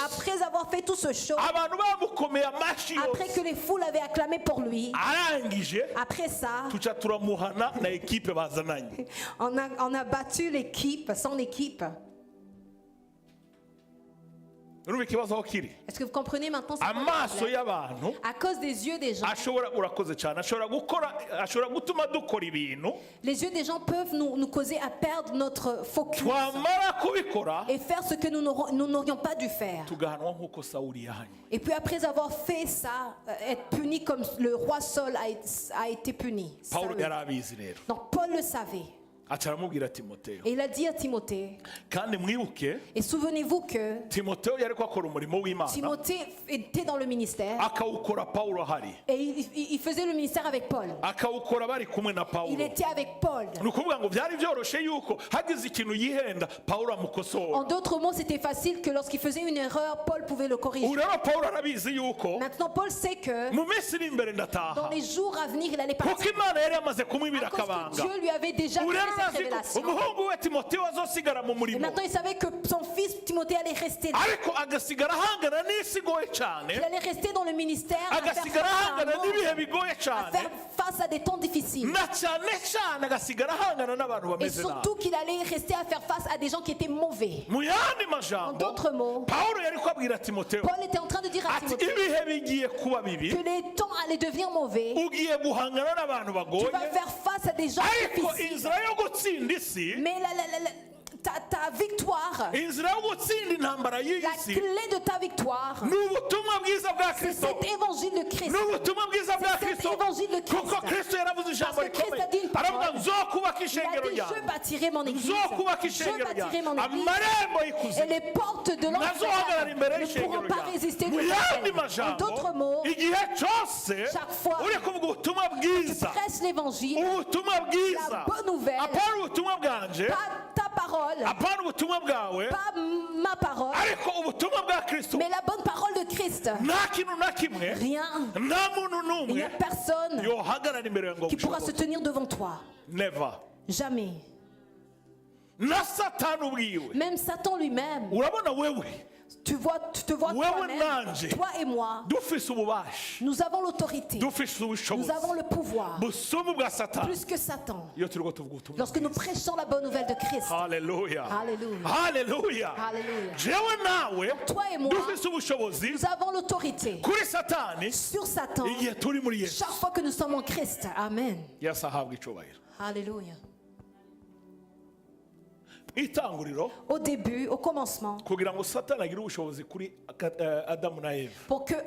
après avoir fait tout ce show, après que les foules avaient acclamé pour lui, après ça, on a battu l'équipe, son équipe. Est-ce que vous comprenez maintenant à cause des yeux des gens, les yeux des gens peuvent nous causer à perdre notre focus et faire ce que nous n'aurions pas dû faire. Et puis après avoir fait ça, être puni comme le roi Saul a été puni. Donc Paul le savait. Et il a dit à Timothée, et souvenez-vous que Timothée était dans le ministère et il faisait le ministère avec Paul. Il était avec Paul. En d'autres mots, c'était facile que lorsqu'il faisait une erreur, Paul pouvait le corriger. Maintenant, Paul sait que dans les jours à venir, il allait partir. À cause que Dieu lui avait déjà donné cette révélation. Et maintenant, il savait que son fils Timothée allait rester là. Il allait rester dans le ministère à faire face à des temps difficiles. Et surtout qu'il allait rester à faire face à des gens qui étaient mauvais. En d'autres mots, Paul était en train de dire à Timothée que les temps allaient devenir mauvais. Tu vas faire face à des gens difficiles. Mais ta victoire, la clé de ta victoire, c'est cet évangile de Christ. C'est cet évangile de Christ. Parce que Christ a dit une parole. Il a dit, je bâtirai mon église. Je bâtirai mon église. Et les portes de l'enfer ne pourront pas résister contre elle. En d'autres mots, chaque fois que tu prêches l'évangile, la bonne nouvelle, pas ta parole, pas ma parole, mais la bonne parole de Christ. Rien, il n'y a personne qui pourra se tenir devant toi. Jamais. Même Satan lui-même. Tu te vois toi-même, toi et moi, nous avons l'autorité, nous avons le pouvoir, plus que Satan, lorsque nous prêchons la bonne nouvelle de Christ. Alléluia. Alléluia. Alléluia. Toi et moi, nous avons l'autorité sur Satan chaque fois que nous sommes en Christ. Amen. Alléluia. Au début, au commencement, pour que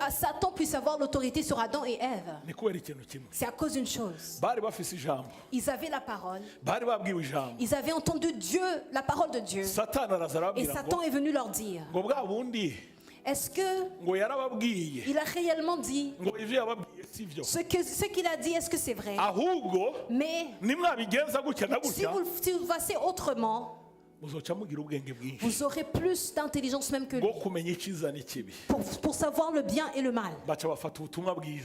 Satan puisse avoir l'autorité sur Adam et Ève, c'est à cause d'une chose. Ils avaient la parole, ils avaient entendu Dieu, la parole de Dieu, et Satan est venu leur dire, est-ce que il a réellement dit ce qu'il a dit, est-ce que c'est vrai? Mais si vous passez autrement, vous aurez plus d'intelligence même que lui pour savoir le bien et le mal.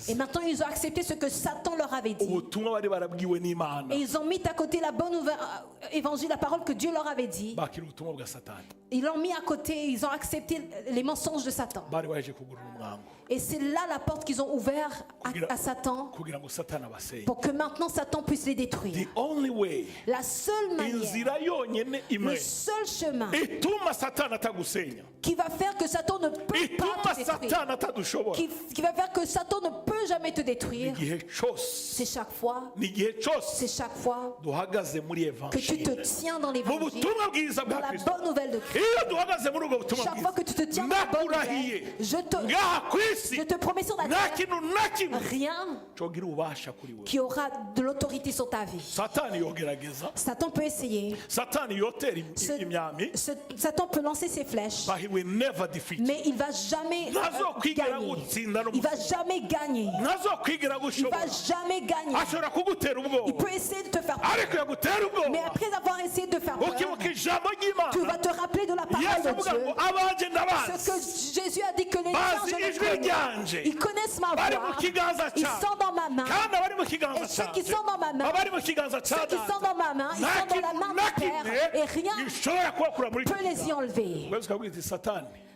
Et maintenant ils ont accepté ce que Satan leur avait dit. Et ils ont mis à côté la bonne évangile, la parole que Dieu leur avait dit. Ils l'ont mis à côté, ils ont accepté les mensonges de Satan. Et c'est là la porte qu'ils ont ouverte à Satan pour que maintenant Satan puisse les détruire. La seule manière, le seul chemin qui va faire que Satan ne peut pas te détruire, qui va faire que Satan ne peut jamais te détruire, c'est chaque fois que tu te tiens dans l'évangile, dans la bonne nouvelle de Christ. Chaque fois que tu te tiens dans la bonne nouvelle, je te promets sur la terre, rien qui aura de l'autorité sur ta vie. Satan peut essayer. Satan peut lancer ses flèches, mais il ne va jamais gagner. Il va jamais gagner. Il va jamais gagner. Il peut essayer de te faire peur, mais après avoir essayé de te faire peur, tu vas te rappeler de la parole de Dieu. Ce que Jésus a dit, que les gens, je les connais. Ils connaissent ma voix. Ils sont dans ma main. Et ceux qui sont dans ma main, ils sont dans la main du Père. Et rien ne peut les y enlever.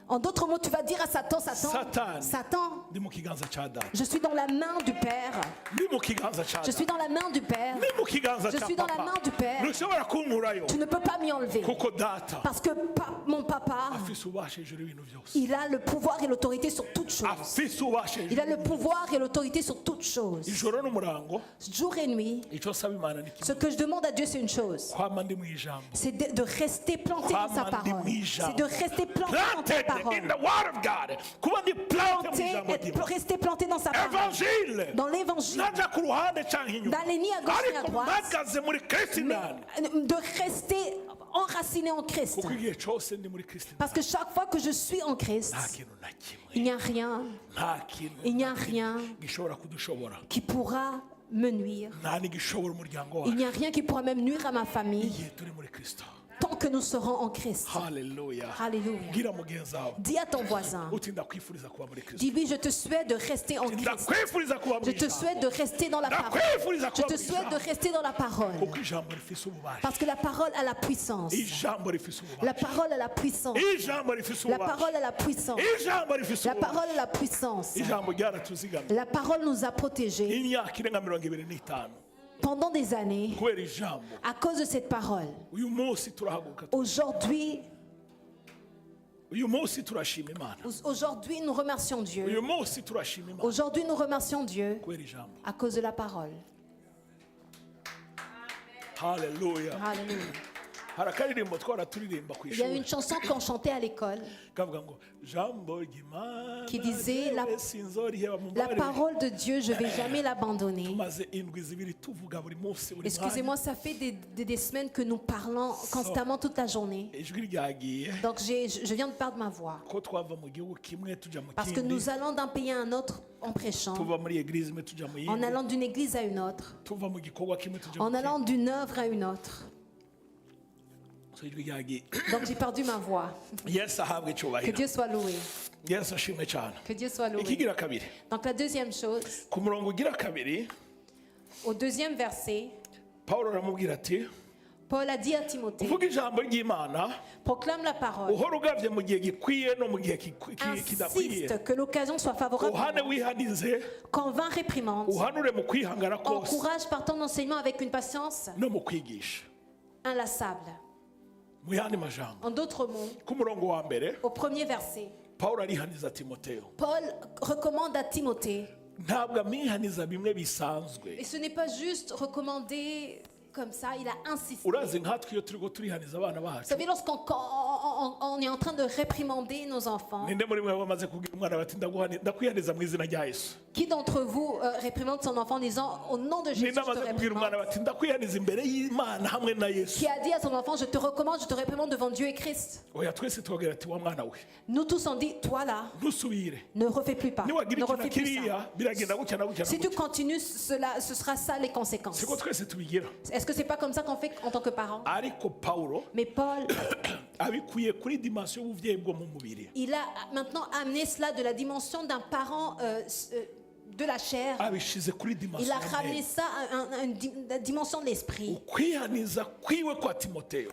En d'autres mots, tu vas dire à Satan, Satan, je suis dans la main du Père. Je suis dans la main du Père. Je suis dans la main du Père. Tu ne peux pas m'y enlever. Parce que mon papa, il a le pouvoir et l'autorité sur toutes choses. Il a le pouvoir et l'autorité sur toutes choses. Jour et nuit, ce que je demande à Dieu, c'est une chose. C'est de rester planté dans sa parole. C'est de rester planté dans ta parole. Planté, être rester planté dans sa parole, dans l'évangile, d'aller ni à gauche ni à droite, mais de rester enraciné en Christ. Parce que chaque fois que je suis en Christ, il n'y a rien qui pourra me nuire. Il n'y a rien qui pourra même nuire à ma famille tant que nous serons en Christ. Alléluia. Alléluia. Dis à ton voisin, dis-lui, je te souhaite de rester en Christ. Je te souhaite de rester dans la parole. Je te souhaite de rester dans la parole. Parce que la parole a la puissance. La parole a la puissance. La parole a la puissance. La parole a la puissance. La parole nous a protégés pendant des années à cause de cette parole. Aujourd'hui, nous remercions Dieu. Aujourd'hui, nous remercions Dieu à cause de la parole. Alléluia. Alléluia. Il y a une chanson qu'on chantait à l'école qui disait la parole de Dieu, je ne vais jamais l'abandonner. Excusez-moi, ça fait des semaines que nous parlons constamment toute la journée. Donc je viens de perdre ma voix. Parce que nous allons d'un pays à un autre en prêchant, en allant d'une église à une autre, en allant d'une œuvre à une autre. Donc j'ai perdu ma voix. Que Dieu soit loué. Que Dieu soit loué. Donc la deuxième chose, au deuxième verset, Paul a dit à Timothée, proclame la parole, insiste que l'occasion soit favorable, convainc, réprimande, encourage par ton enseignement avec une patience inlassable. En d'autres mots, au premier verset, Paul recommande à Timothée, et ce n'est pas juste recommander comme ça, il a insisté. Vous savez, lorsqu'on est en train de réprimander nos enfants, qui d'entre vous réprimande son enfant en disant au nom de Jésus, je te réprimande? Qui a dit à son enfant, je te recommande, je te réprimande devant Dieu et Christ? Nous tous on dit, toi là, ne refais plus pas, ne refais plus ça. Si tu continues cela, ce sera ça les conséquences. Est-ce que c'est pas comme ça qu'on fait en tant que parent? Mais Paul, il a maintenant amené cela de la dimension d'un parent de la chair. Il a ramené ça à une dimension de l'esprit.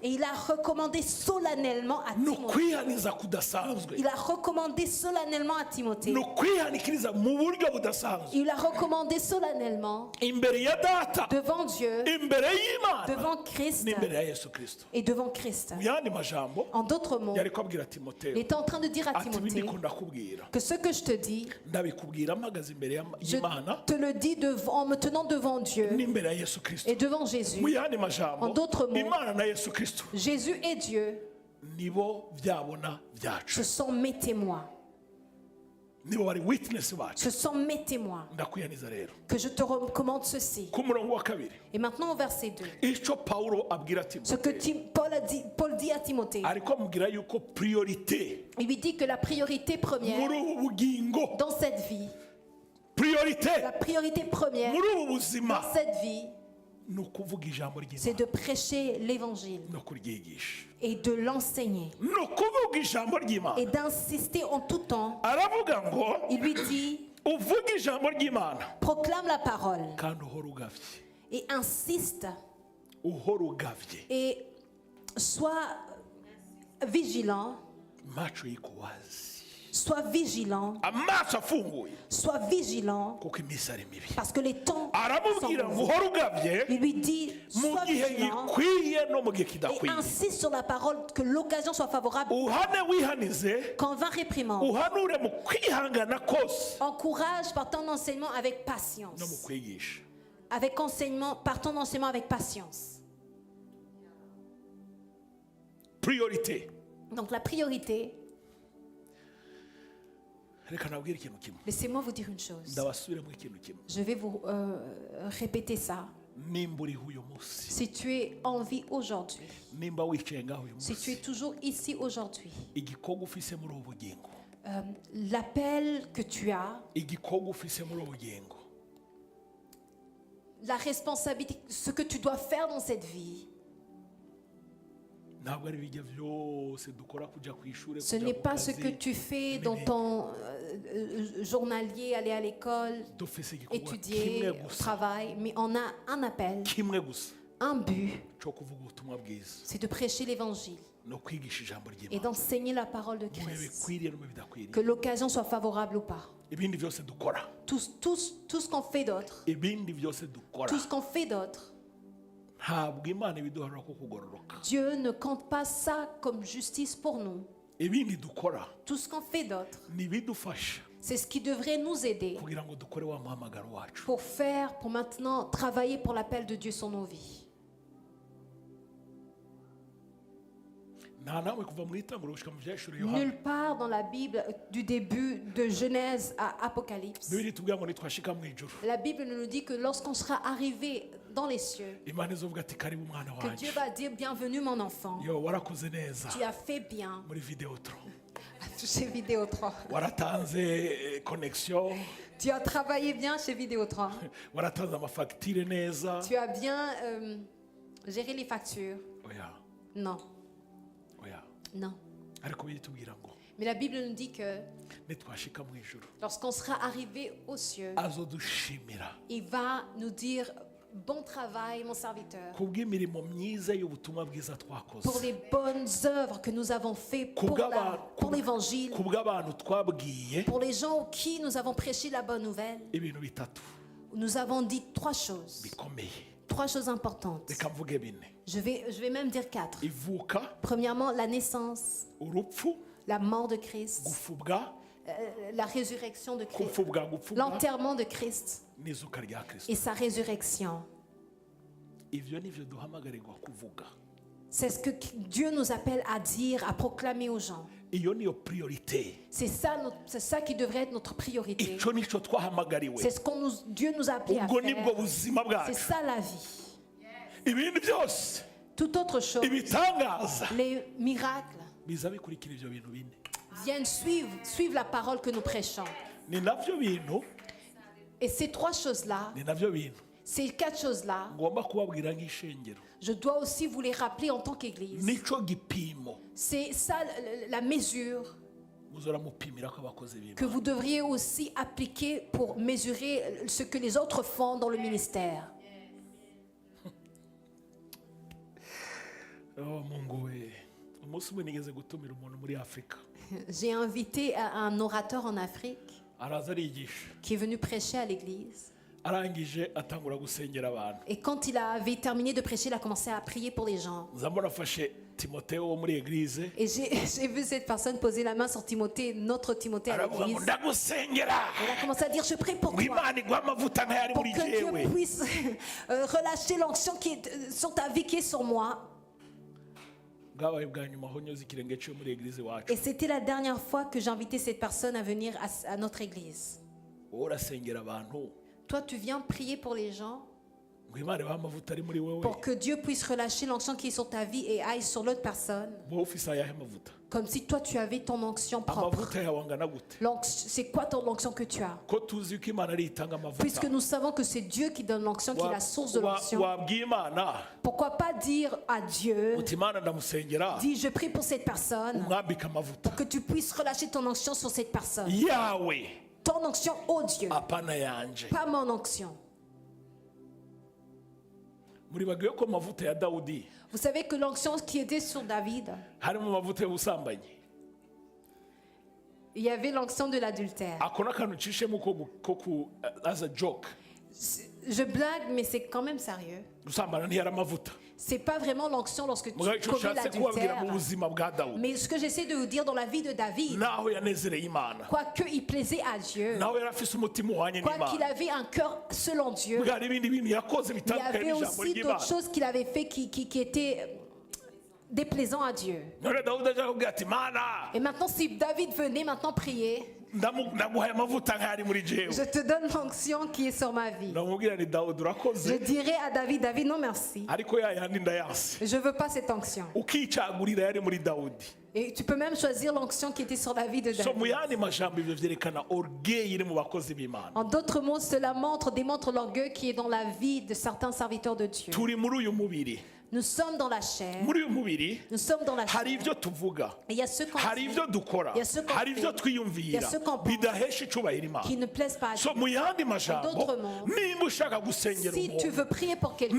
Et il a recommandé solennellement à Timothée. Il a recommandé solennellement à Timothée. Il a recommandé solennellement devant Dieu, devant Christ et devant Christ. En d'autres mots, il était en train de dire à Timothée que ce que je te dis, je te le dis en me tenant devant Dieu et devant Jésus. En d'autres mots, Jésus et Dieu, ce sont mes témoins. Ce sont mes témoins que je te recommande ceci. Et maintenant au verset 2, ce que Paul dit à Timothée, il lui dit que la priorité première dans cette vie, la priorité première dans cette vie, c'est de prêcher l'évangile et de l'enseigner et d'insister en tout temps. Il lui dit, proclame la parole et insiste et sois vigilant. Sois vigilant. Sois vigilant. Parce que les temps sont mauvais. Il lui dit, sois vigilant. Et insiste sur la parole, que l'occasion soit favorable. Convainc, réprimande. Encourage par ton enseignement avec patience. Par ton enseignement avec patience. Priorité. Donc la priorité. Laissez-moi vous dire une chose. Je vais vous répéter ça. Si tu es en vie aujourd'hui, si tu es toujours ici aujourd'hui, l'appel que tu as, la responsabilité, ce que tu dois faire dans cette vie, ce n'est pas ce que tu fais dans ton journalier, aller à l'école, étudier, travail, mais on a un appel, un but, c'est de prêcher l'évangile et d'enseigner la parole de Christ, que l'occasion soit favorable ou pas. Tout ce qu'on fait d'autre, tout ce qu'on fait d'autre, Dieu ne compte pas ça comme justice pour nous. Tout ce qu'on fait d'autre, c'est ce qui devrait nous aider pour maintenant travailler pour l'appel de Dieu sur nos vies. Nulle part dans la Bible, du début de Genèse à Apocalypse, la Bible nous dit que lorsqu'on sera arrivé dans les cieux, que Dieu va dire bienvenue mon enfant, tu as fait bien. Chez Vidéotron. Tu as travaillé bien chez Vidéotron. Tu as bien géré les factures. Non. Non. Mais la Bible nous dit que lorsqu'on sera arrivé aux cieux, il va nous dire bon travail mon serviteur, pour les bonnes œuvres que nous avons faites pour l'évangile, pour les gens aux qui nous avons prêché la bonne nouvelle. Nous avons dit trois choses importantes. Je vais même dire 4. Premièrement, la naissance, la mort de Christ, la résurrection de Christ, l'enterrement de Christ et sa résurrection. C'est ce que Dieu nous appelle à dire, à proclamer aux gens. C'est ça qui devrait être notre priorité. C'est ce que Dieu nous a appelé à faire. C'est ça la vie. Toute autre chose, les miracles viennent suivre la parole que nous prêchons. Et ces trois choses-là, ces 4 choses-là, je dois aussi vous les rappeler en tant qu'Église. C'est ça la mesure que vous devriez aussi appliquer pour mesurer ce que les autres font dans le ministère. J'ai invité un orateur en Afrique qui est venu prêcher à l'église. Et quand il avait terminé de prêcher, il a commencé à prier pour les gens. Et j'ai vu cette personne poser la main sur Timothée, notre Timothée à l'église. Il a commencé à dire, je prie pour toi, pour que Dieu puisse relâcher l'onction qui est sur ta vie, qui est sur moi. Et c'était la dernière fois que j'invitais cette personne à venir à notre église. Toi, tu viens prier pour les gens pour que Dieu puisse relâcher l'onction qui est sur ta vie et aille sur l'autre personne. Comme si toi, tu avais ton onction propre. C'est quoi ton onction que tu as? Puisque nous savons que c'est Dieu qui donne l'onction, qui est la source de l'onction. Pourquoi pas dire à Dieu, dis, je prie pour cette personne, pour que tu puisses relâcher ton onction sur cette personne. Ton onction, oh Dieu, pas mon onction. Vous savez que l'onction qui était sur David, il y avait l'onction de l'adultère. Je blague, mais c'est quand même sérieux. C'est pas vraiment l'onction lorsque tu commets l'adultère. Mais ce que j'essaie de vous dire dans la vie de David, quoique il plaisait à Dieu, quoiqu'il avait un cœur selon Dieu, il y avait aussi d'autres choses qu'il avait fait qui étaient déplaisants à Dieu. Et maintenant, si David venait maintenant prier, Je te donne l'onction qui est sur ma vie. Je dirai à David, David, non merci. Je ne veux pas cette onction. Et tu peux même choisir l'onction qui était sur la vie de David. En d'autres mots, cela démontre l'orgueil qui est dans la vie de certains serviteurs de Dieu. Nous sommes dans la chair. Nous sommes dans la chair. Et il y a ce qu'on fait. Il y a ce qu'on fait. Il y a ce qu'on pense qui ne plaisent pas à Dieu. En d'autres mots, si tu veux prier pour quelqu'un,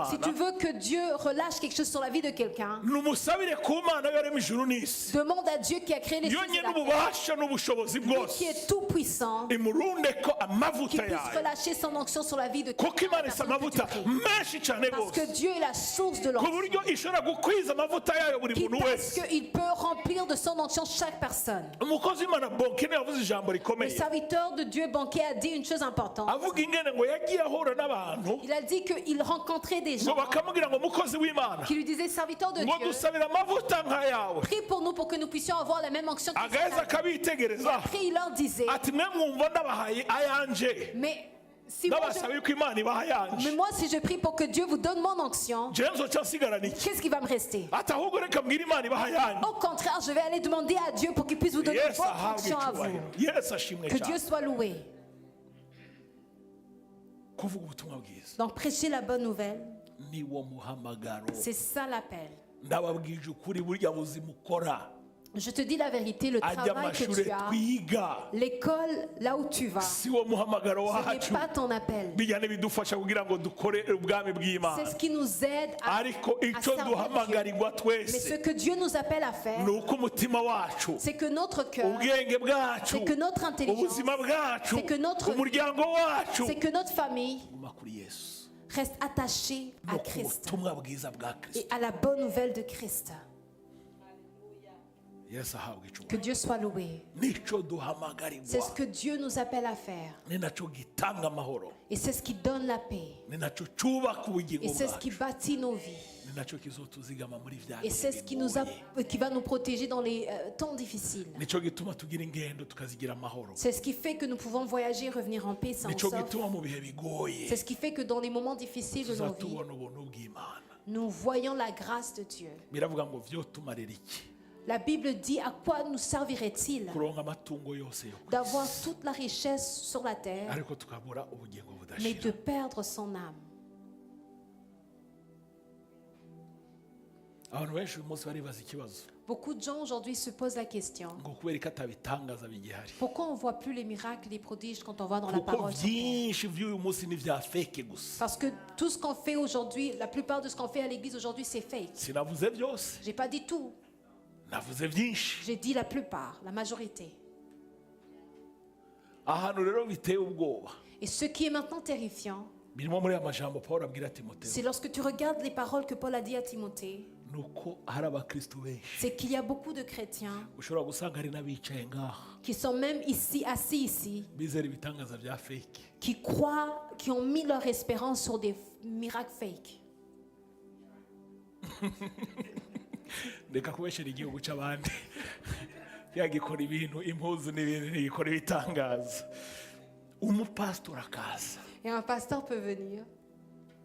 si tu veux que Dieu relâche quelque chose sur la vie de quelqu'un, demande à Dieu qui a créé les choses et la terre, lui qui est tout puissant, qui puisse relâcher son onction sur la vie de quelqu'un. Parce que Dieu est la source de l'onction. Parce qu'il peut remplir de son onction chaque personne. Le serviteur de Dieu banquier a dit une chose importante. Il a dit qu'il rencontrait des gens qui lui disaient, serviteur de Dieu, prie pour nous pour que nous puissions avoir la même onction que après il leur disait, mais moi, si je prie pour que Dieu vous donne mon onction, qu'est-ce qui va me rester? Au contraire, je vais aller demander à Dieu pour qu'il puisse vous donner votre onction à vous. Que Dieu soit loué. Donc, prêcher la bonne nouvelle, c'est ça l'appel. Je te dis la vérité, le travail que tu as, l'école là où tu vas, ce n'est pas ton appel. C'est ce qui nous aide à servir Dieu. Mais ce que Dieu nous appelle à faire, c'est que notre cœur, c'est que notre intelligence, c'est que notre famille reste attachée à Christ et à la bonne nouvelle de Christ. Que Dieu soit loué. C'est ce que Dieu nous appelle à faire. Et c'est ce qui donne la paix. Et c'est ce qui bâtit nos vies. Et c'est ce qui va nous protéger dans les temps difficiles. C'est ce qui fait que nous pouvons voyager et revenir en paix sans sorte. C'est ce qui fait que dans les moments difficiles de nos vies, nous voyons la grâce de Dieu. La Bible dit à quoi nous servirait-il d'avoir toute la richesse sur la terre, mais de perdre son âme. Beaucoup de gens aujourd'hui se posent la question, pourquoi on ne voit plus les miracles et les prodiges quand on va dans la parole sur terre? Parce que tout ce qu'on fait aujourd'hui, la plupart de ce qu'on fait à l'église aujourd'hui, c'est fake. J'ai pas dit tout. J'ai dit la plupart, la majorité. Et ce qui est maintenant terrifiant, c'est lorsque tu regardes les paroles que Paul a dit à Timothée, c'est qu'il y a beaucoup de chrétiens qui sont même assis ici, qui croient, qui ont mis leur espérance sur des miracles fake. Ndeka kubeshera igihugu cy'abandi yagikora ibintu impuzu n'ibintu gikora ibitangaza umupastor akaza. Et un pasteur peut venir.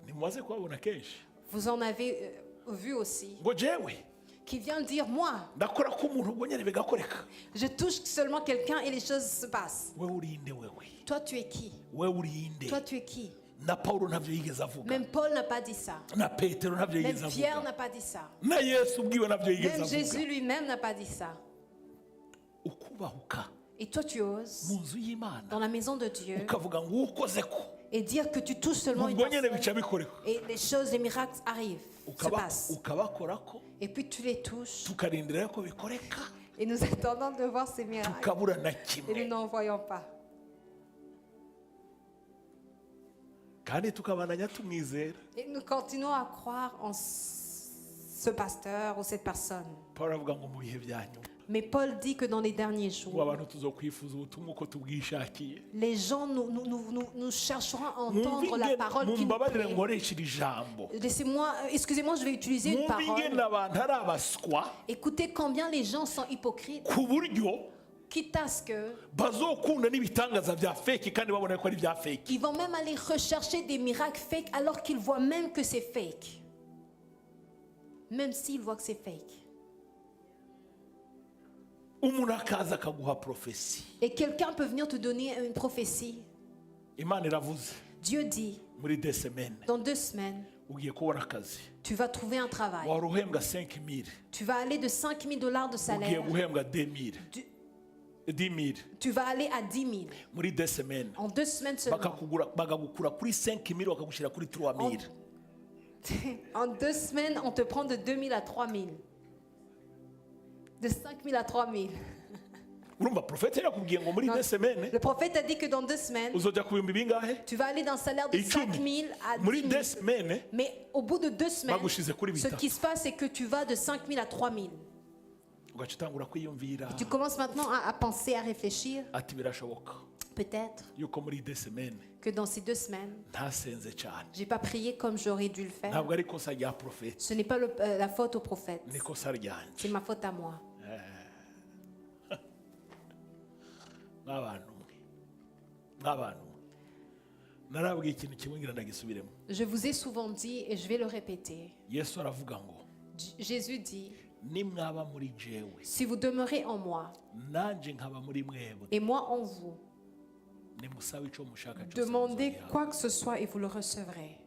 Nimuze kubabona kenshi. Vous en avez vu aussi. Ngo jewe qui vient dire moi. Ndakora ko umuntu ubwo nyene bigakoreka. Je touche seulement quelqu'un et les choses se passent. Wewe urinde wewe. Toi tu es qui? Wewe urinde. Toi tu es qui? Na Paulo navyo yigeze avuga. Même Paul n'a pas dit ça. Na Petero navyo yigeze avuga. Même Pierre n'a pas dit ça. Na Yesu ubwiwe navyo yigeze avuga. Même Jésus lui-même n'a pas dit ça. Ukubahuka. Et toi tu oses dans la maison de Dieu ukavuga ngo ukozeko et dire que tu touches seulement une personne et les choses, les miracles arrivent, se passent. Et puis tu les touches et nous attendons de voir ces miracles et nous n'en voyons pas. Et nous continuons à croire en ce pasteur ou cette personne. Mais Paul dit que dans les derniers jours, les gens nous chercheront à entendre la parole qui nous plaît. Laissez-moi, excusez-moi, je vais utiliser une parole. Écoutez combien les gens sont hypocrites. Quitte à ce que ils vont même aller rechercher des miracles fake alors qu'ils voient même que c'est fake. Même s'ils voient que c'est fake. Et quelqu'un peut venir te donner une prophétie. Dieu dit, dans 2 semaines, tu vas trouver un travail. Tu vas aller de $5,000 de salaire. Tu vas aller à 10 000. En 2 semaines seulement. En 2 semaines, on te prend de 2 000 à 3 000. De 5 000 à 3 000. Le prophète a dit que dans 2 semaines, tu vas aller d'un salaire de 5 000 à 10 000. Mais au bout de 2 semaines, ce qui se passe, c'est que tu vas de 5 000 à 3 000. Et tu commences maintenant à penser, à réfléchir. Peut-être que dans ces 2 semaines, je n'ai pas prié comme j'aurais dû le faire. Ce n'est pas la faute au prophète. C'est ma faute à moi. Je vous ai souvent dit et je vais le répéter. Jésus dit, si vous demeurez en moi et moi en vous, demandez quoi que ce soit et vous le recevrez.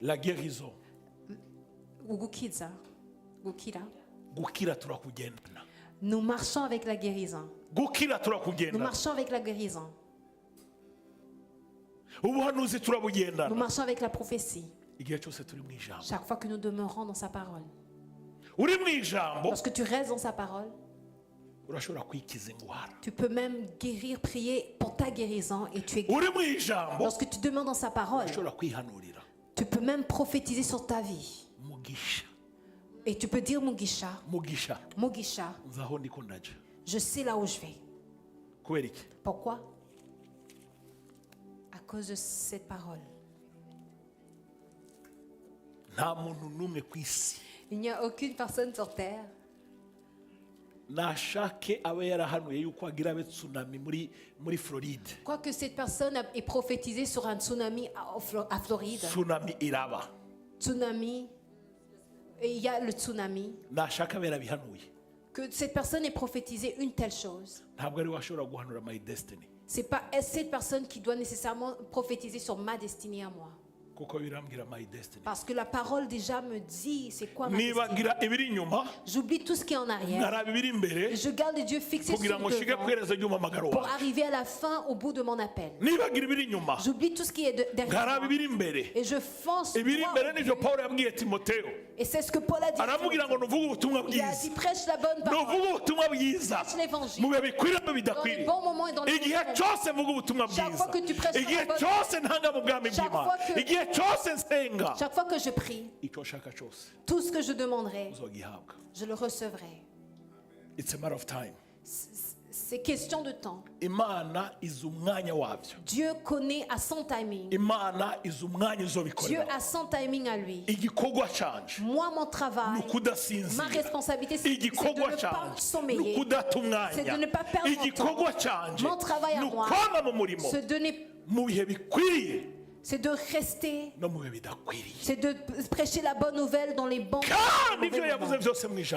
La guérison. Nous marchons avec la guérison. Nous marchons avec la guérison. Nous marchons avec la prophétie. Chaque fois que nous demeurons dans sa parole. Lorsque tu restes dans sa parole, tu peux même guérir, prier pour ta guérison et tu es guéri. Lorsque tu demeures dans sa parole, tu peux même prophétiser sur ta vie. Et tu peux dire Mugisha. Mugisha. Je sais là où je vais. Pourquoi? À cause de cette parole. Il n'y a aucune personne sur terre. Quoique cette personne ait prophétisé sur un tsunami à Floride. Tsunami. Et il y a le tsunami. Que cette personne ait prophétisé une telle chose. C'est pas cette personne qui doit nécessairement prophétiser sur ma destinée à moi. Parce que la parole déjà me dit c'est quoi ma destinée. J'oublie tout ce qui est en arrière. Et je garde les yeux fixés sur devant pour arriver à la fin, au bout de mon appel. J'oublie tout ce qui est derrière moi. Et je fonce droit. Et c'est ce que Paul a dit. Il a dit prêche la bonne parole. Prêche l'évangile. Dans les bons moments et dans les mauvais moments. Chaque fois que tu prêches la bonne parole. Chaque fois que je prie, tout ce que je demanderai, je le recevrai. C'est question de temps. Dieu connaît à son timing. Dieu a son timing à lui. Moi, mon travail, ma responsabilité, c'est de ne pas sommeiller, c'est de ne pas perdre mon temps. Mon travail à moi, c'est de rester, c'est de prêcher la bonne nouvelle dans les bons moments.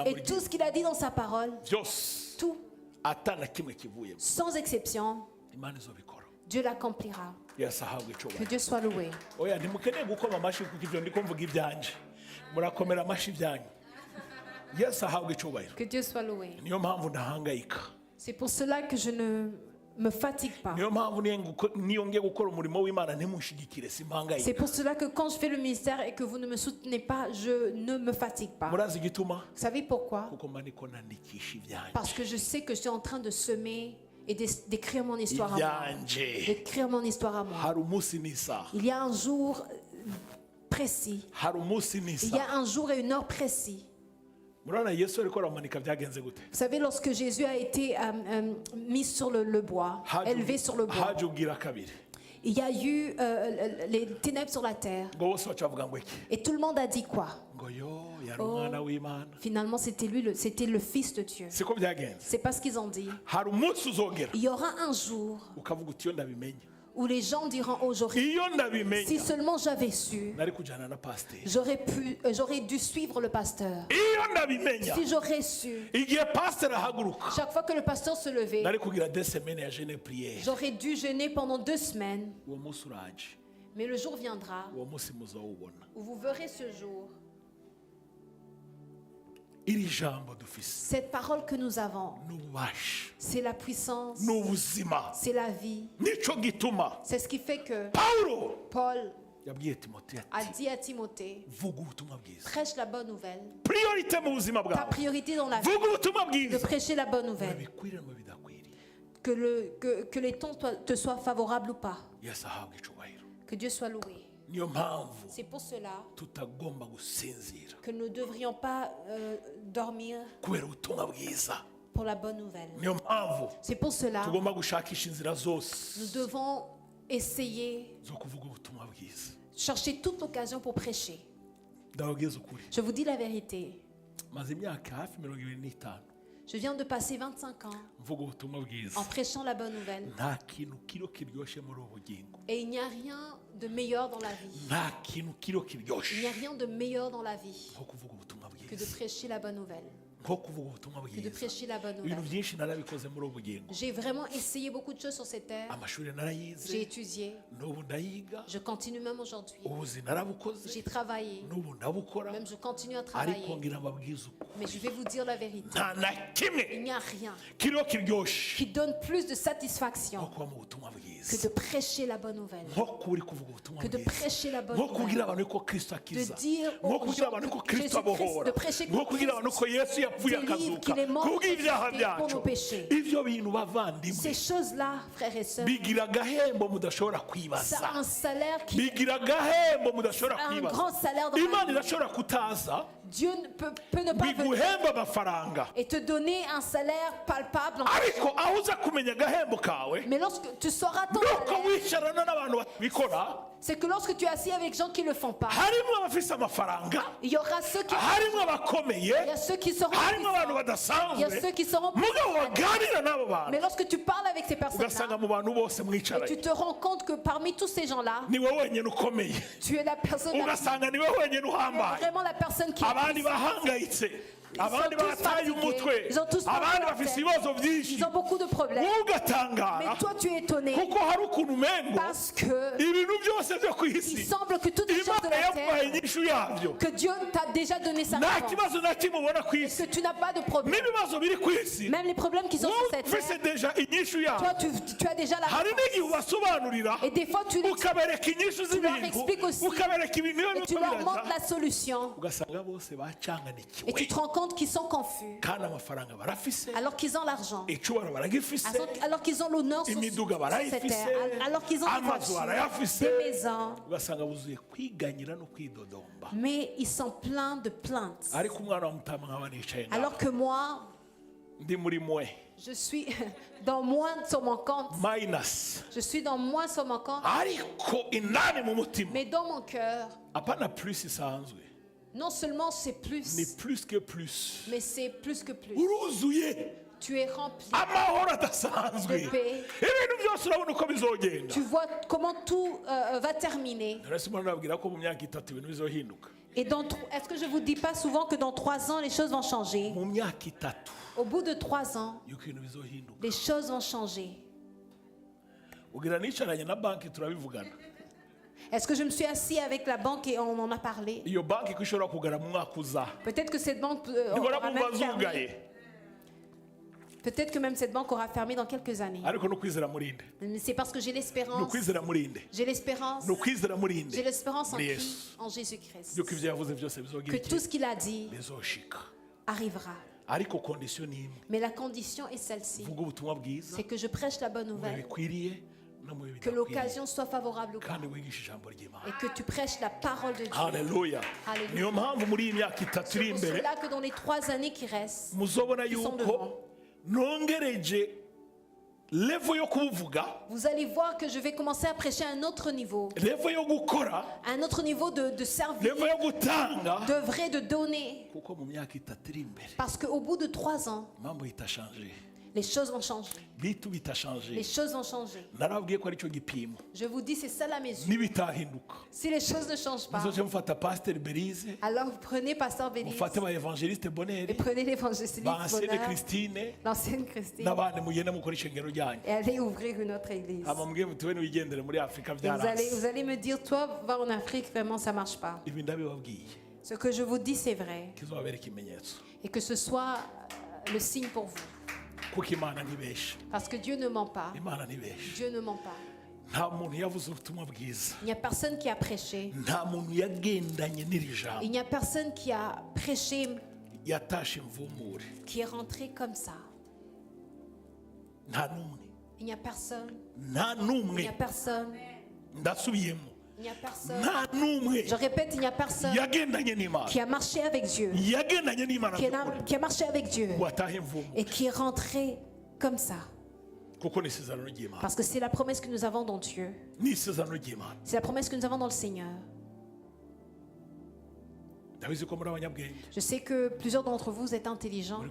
Et tout ce qu'il a dit dans sa parole, tout, sans exception, Dieu l'accomplira. Que Dieu soit loué. Que Dieu soit loué. C'est pour cela que je ne me fatigue pas. C'est pour cela que quand je fais le ministère et que vous ne me soutenez pas, je ne me fatigue pas. Vous savez pourquoi? Parce que je sais que je suis en train de semer et d'écrire mon histoire à moi. D'écrire mon histoire à moi. Il y a un jour précis. Il y a un jour et une heure précis. Vous savez, lorsque Jésus a été mis sur le bois, élevé sur le bois, il y a eu les ténèbres sur la terre. Et tout le monde a dit quoi? Oh, finalement, c'était lui, c'était le Fils de Dieu. C'est pas ce qu'ils ont dit. Il y aura un jour où les gens diront aujourd'hui, si seulement j'avais su, j'aurais dû suivre le pasteur. Si j'aurais su, chaque fois que le pasteur se levait, j'aurais dû jeûner pendant 2 semaines. Mais le jour viendra où vous verrez ce jour. Cette parole que nous avons, c'est la puissance, c'est la vie. C'est ce qui fait que Paul a dit à Timothée, prêche la bonne nouvelle. Ta priorité dans la vie, de prêcher la bonne nouvelle. Que les temps te soient favorables ou pas. Que Dieu soit loué. C'est pour cela que nous ne devrions pas dormir pour la bonne nouvelle. C'est pour cela que nous devons essayer, chercher toute occasion pour prêcher. Je vous dis la vérité. Je viens de passer 25 ans en prêchant la bonne nouvelle. Et il n'y a rien de meilleur dans la vie. Il n'y a rien de meilleur dans la vie que de prêcher la bonne nouvelle. Que de prêcher la bonne nouvelle. J'ai vraiment essayé beaucoup de choses sur cette terre. J'ai étudié. Je continue même aujourd'hui. J'ai travaillé. Même je continue à travailler. Mais je vais vous dire la vérité. Il n'y a rien qui donne plus de satisfaction que de prêcher la bonne nouvelle. Que de prêcher la bonne nouvelle. De dire aux gens que Jésus-Christ, de prêcher qu'il est mort pour nos péchés. Ces choses-là, frères et sœurs, ça a un salaire qui a un grand salaire dans la vie. Dieu peut ne pas venir et te donner un salaire palpable. Mais lorsque tu sauras ton salaire, c'est que lorsque tu es assis avec gens qui ne le font pas, il y aura ceux qui il y a ceux qui seront puissants, il y a ceux qui seront puissants. Mais lorsque tu parles avec ces personnes-là, tu te rends compte que parmi tous ces gens-là, tu es la personne vraiment la personne qui abandi bataye umutwe abandi bafite ibibazo byinshi ils ont beaucoup de problèmes. Mais toi tu es étonné parce que il semble que toutes les choses de la terre, que Dieu t'a déjà donné sa réponse et que tu n'as pas de problème. Même les problèmes qui sont sur cette terre, toi tu as déjà la réponse. Et des fois tu leur expliques aussi et tu leur montres la solution et tu te rends compte qu'ils sont confus alors qu'ils ont l'argent, alors qu'ils ont l'honneur sur cette terre, alors qu'ils ont des voitures, des maisons, mais ils sont pleins de plaintes. Alors que moi, je suis dans moins sur mon compte. Je suis dans moins sur mon compte. Mais dans mon cœur, non seulement c'est plus, mais plus que plus. Mais c'est plus que plus. Tu es rempli de paix. Tu vois comment tout va terminer. Et est-ce que je vous dis pas souvent que dans 3 ans les choses vont changer? Au bout de 3 ans, les choses vont changer. Est-ce que je me suis assis avec la banque et on en a parlé? Peut-être que cette banque aura même fermé. Peut-être que même cette banque aura fermé dans quelques années. Mais c'est parce que j'ai l'espérance. J'ai l'espérance. J'ai l'espérance en Jésus-Christ. Que tout ce qu'il a dit arrivera. Mais la condition est celle-ci. C'est que je prêche la bonne nouvelle Que l'occasion soit favorable au cas. Et que tu prêches la parole de Dieu. Alléluia. Alléluia. C'est pour cela que dans les 3 années qui restent, qui sont devant, vous allez voir que je vais commencer à prêcher à un autre niveau. Un autre niveau de servir, d'œuvrer, de donner. Parce qu'au bout de 3 ans, les choses vont changer. Les choses vont changer. Je vous dis, c'est ça la mesure. Si les choses ne changent pas, alors vous prenez Pasteur Belize et prenez l'évangéliste Bonheur, l'ancienne Christine, et allez ouvrir une autre église. Vous allez me dire, toi, va en Afrique, vraiment, ça ne marche pas. Ce que je vous dis, c'est vrai. Et que ce soit le signe pour vous. Parce que Dieu ne ment pas. Dieu ne ment pas. Il n'y a personne qui a prêché. Il n'y a personne qui a prêché qui est rentré comme ça. Il n'y a personne. Il n'y a personne. Il n'y a personne. Je répète, il n'y a personne qui a marché avec Dieu, qui a marché avec Dieu et qui est rentré comme ça. Parce que c'est la promesse que nous avons dans Dieu. C'est la promesse que nous avons dans le Seigneur. Je sais que plusieurs d'entre vous êtes intelligents.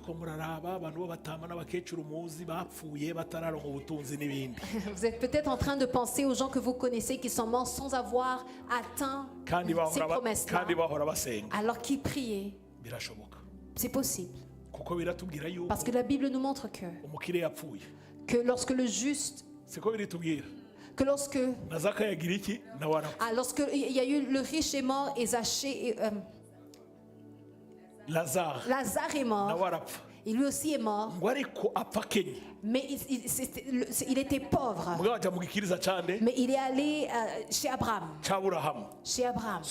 Vous êtes peut-être en train de penser aux gens que vous connaissez qui sont morts sans avoir atteint ces promesses-là, alors qu'ils priaient. C'est possible. Parce que la Bible nous montre que lorsque le juste, lorsqu'il y a eu le riche est mort et Zachée Lazare est mort. Et lui aussi est mort. Mais il était pauvre. Mais il est allé chez Abraham. Chez Abraham.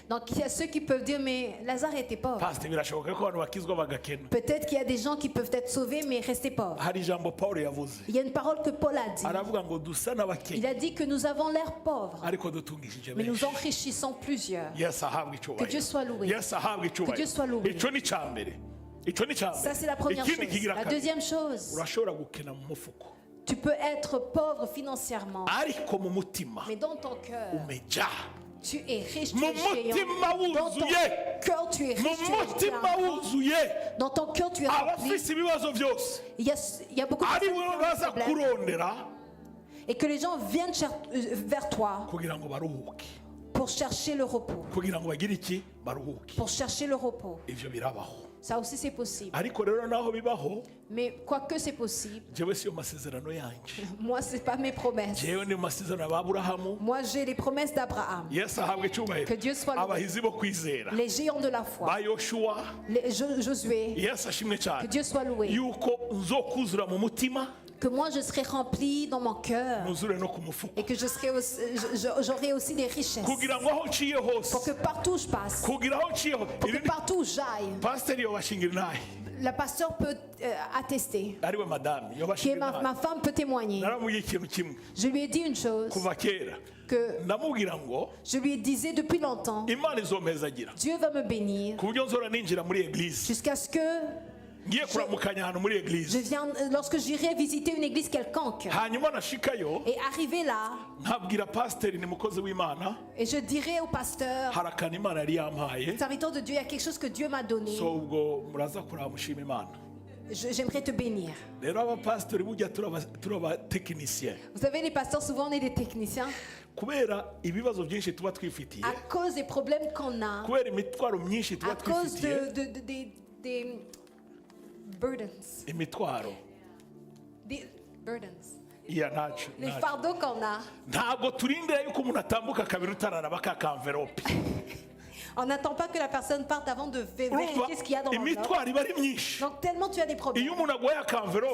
Donc il y a ceux qui peuvent dire, mais Lazare était pauvre. Peut-être qu'il y a des gens qui peuvent être sauvés mais rester pauvres. Il y a une parole que Paul a dit. Il a dit que nous avons l'air pauvres, mais nous enrichissons plusieurs. Que Dieu soit loué. Que Dieu soit loué. Ça c'est la première chose. La deuxième chose, tu peux être pauvre financièrement, mais dans ton cœur tu es riche, tu es géant. Dans ton cœur tu es riche, tu es géant. Dans ton cœur tu es rempli. Il y a beaucoup de problèmes. Et que les gens viennent vers toi pour chercher le repos. Pour chercher le repos. Ça aussi c'est possible. Mais quoique c'est possible, moi c'est pas mes promesses. Moi j'ai les promesses d'Abraham. Que Dieu soit loué. Les géants de la foi, Josué. Que Dieu soit loué. Que moi je serai rempli dans mon cœur et que j'aurai aussi des richesses pour que partout où je passe, pour que partout où j'aille, la pasteur peut attester, ma femme peut témoigner. Je lui ai dit une chose, que je lui disais depuis longtemps, Dieu va me bénir jusqu'à ce que je viens, lorsque j'irai visiter une église quelconque et arriver là, et je dirai au pasteur, serviteur de Dieu, il y a quelque chose que Dieu m'a donné. J'aimerais te bénir. Vous savez, les pasteurs, souvent on est des techniciens. À cause des problèmes qu'on a, à cause des burdens. Des burdens. Les fardeaux qu'on a. On n'attend pas que la personne parte avant de vérifier ce qu'il y a dans l'enveloppe. Donc tellement tu as des problèmes. Si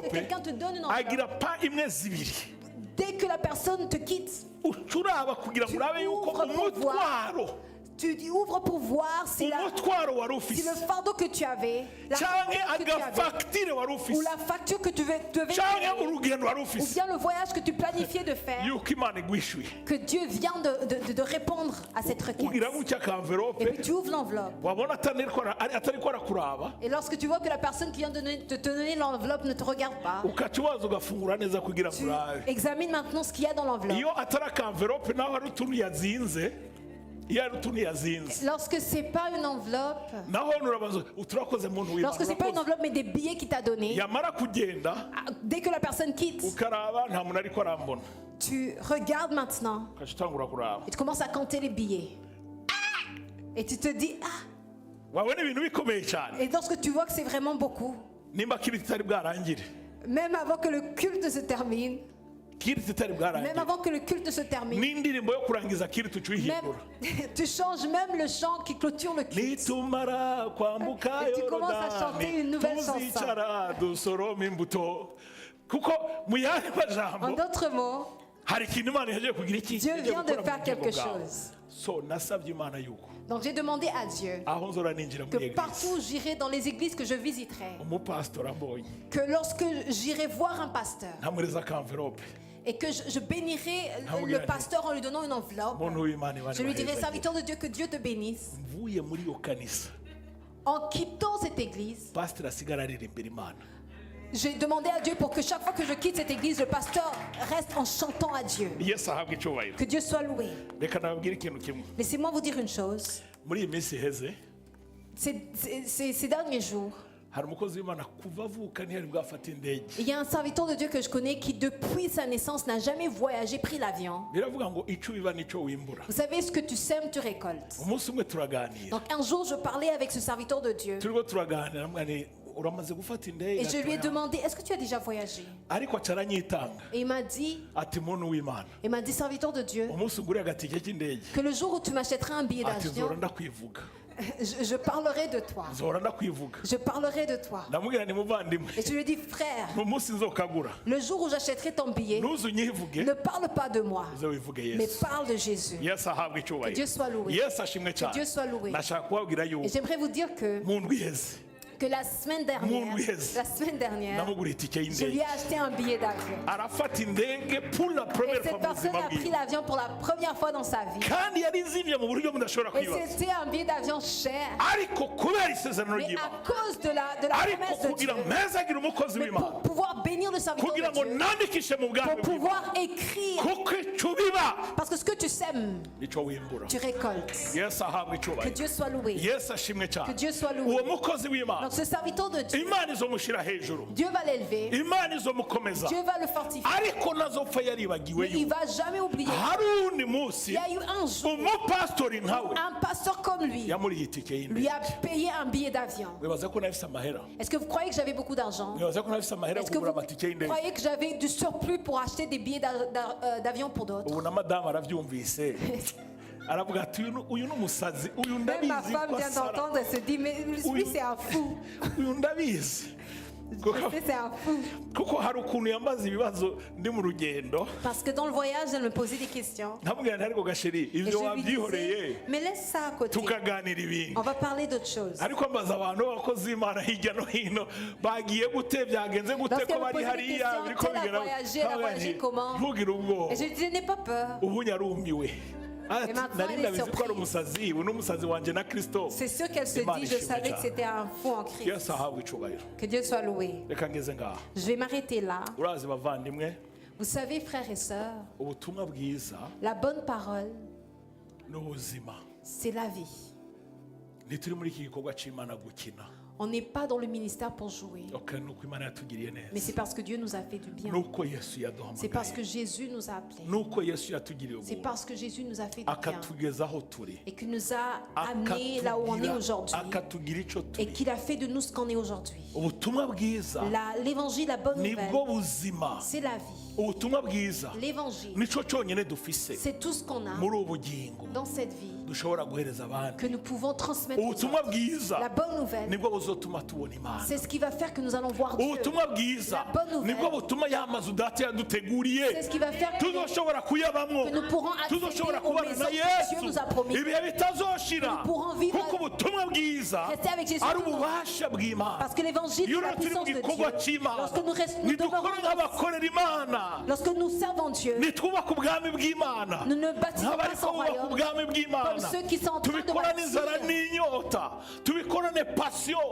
quelqu'un te donne une enveloppe, dès que la personne te quitte, tu ouvres pour voir Tu ouvres pour voir si, si le fardeau que tu avais, la ou la facture que tu devais payer, ou bien le voyage que tu planifiais de faire, que Dieu vient de répondre à cette requête. Et puis tu ouvres l'enveloppe. Et lorsque tu vois que la personne qui vient de te donner l'enveloppe ne te regarde pas, tu examines maintenant ce qu'il y a dans l'enveloppe. Lorsque c'est pas une enveloppe, mais des billets qu'il t'a donné, dès que la personne quitte, tu regardes maintenant et tu commences à compter les billets et tu te dis et lorsque tu vois que c'est vraiment beaucoup, même avant que le culte se termine, même avant que le culte se termine, tu changes même le chant qui clôture le culte. Et tu commences à chanter une nouvelle chanson. En d'autres mots, Dieu vient de faire quelque chose. Donc j'ai demandé à Dieu que partout où j'irai dans les églises que je visiterai, que lorsque j'irai voir un pasteur, et que je bénirai le pasteur en lui donnant une enveloppe, je lui dirai, serviteur de Dieu, que Dieu te bénisse. En quittant cette église, j'ai demandé à Dieu pour que chaque fois que je quitte cette église, le pasteur reste en chantant à Dieu. Que Dieu soit loué. Laissez-moi vous dire une chose. Ces derniers jours, il y a un serviteur de Dieu que je connais qui depuis sa naissance n'a jamais voyagé, pris l'avion. Vous savez, ce que tu sèmes, tu récoltes. Donc un jour je parlais avec ce serviteur de Dieu et je lui ai demandé, est-ce que tu as déjà voyagé? Et il m'a dit, serviteur de Dieu, que le jour où tu m'achèteras un billet d'avion, je parlerai de toi. Je parlerai de toi. Et je lui ai dit, frère, le jour où j'achèterai ton billet, ne parle pas de moi, mais parle de Jésus. Que Dieu soit loué. Que Dieu soit loué. Et j'aimerais vous dire que la semaine dernière, je lui ai acheté un billet d'avion. Et cette personne a pris l'avion pour la première fois dans sa vie. Et c'était un billet d'avion cher. Mais à cause de la promesse de Dieu, mais pour pouvoir bénir le serviteur de Dieu, pour pouvoir écrire, parce que ce que tu sèmes, tu récoltes. Que Dieu soit loué. Que Dieu soit loué. Donc ce serviteur de Dieu, Dieu va l'élever, Dieu va le fortifier, mais il ne va jamais oublier. Il y a eu un jour, un pasteur comme lui a payé un billet d'avion. Est-ce que vous croyez que j'avais beaucoup d'argent? Est-ce que vous croyez que j'avais du surplus pour acheter des billets d'avion pour d'autres? Même ma femme vient d'entendre et se dit, mais lui c'est un fou. C'est un fou. Parce que dans le voyage, elle me posait des questions. Et je lui disais, mais laisse ça à côté. On va parler d'autre chose. Lorsqu'elle me posait des questions, elle a voyagé comment? Et je lui disais, n'aie pas peur. Et maintenant, elle est surprise. C'est sûr qu'elle se dit, je savais que c'était un fou en Christ. Que Dieu soit loué. Je vais m'arrêter là. Vous savez, frères et sœurs, la bonne parole, c'est la vie. On n'est pas dans le ministère pour jouer. Mais c'est parce que Dieu nous a fait du bien. C'est parce que Jésus nous a appelés. C'est parce que Jésus nous a fait du bien. Et qu'il nous a amenés là où on est aujourd'hui. Et qu'il a fait de nous ce qu'on est aujourd'hui. L'évangile, la bonne nouvelle, c'est la vie. l'évangile, c'est tout ce qu'on a dans cette vie que nous pouvons transmettre aux autres. La bonne nouvelle, c'est ce qui va faire que nous allons voir Dieu. La bonne nouvelle, c'est ce qui va faire que nous pourrons accéder aux maisons que Dieu nous a promis. Nous pourrons vivre, rester avec Jésus. Parce que l'évangile, c'est la puissance de Dieu. Lorsque nous demeurons, lorsque nous servons Dieu, nous ne bâtissons pas son royaume comme ceux qui sont en train de bâtir,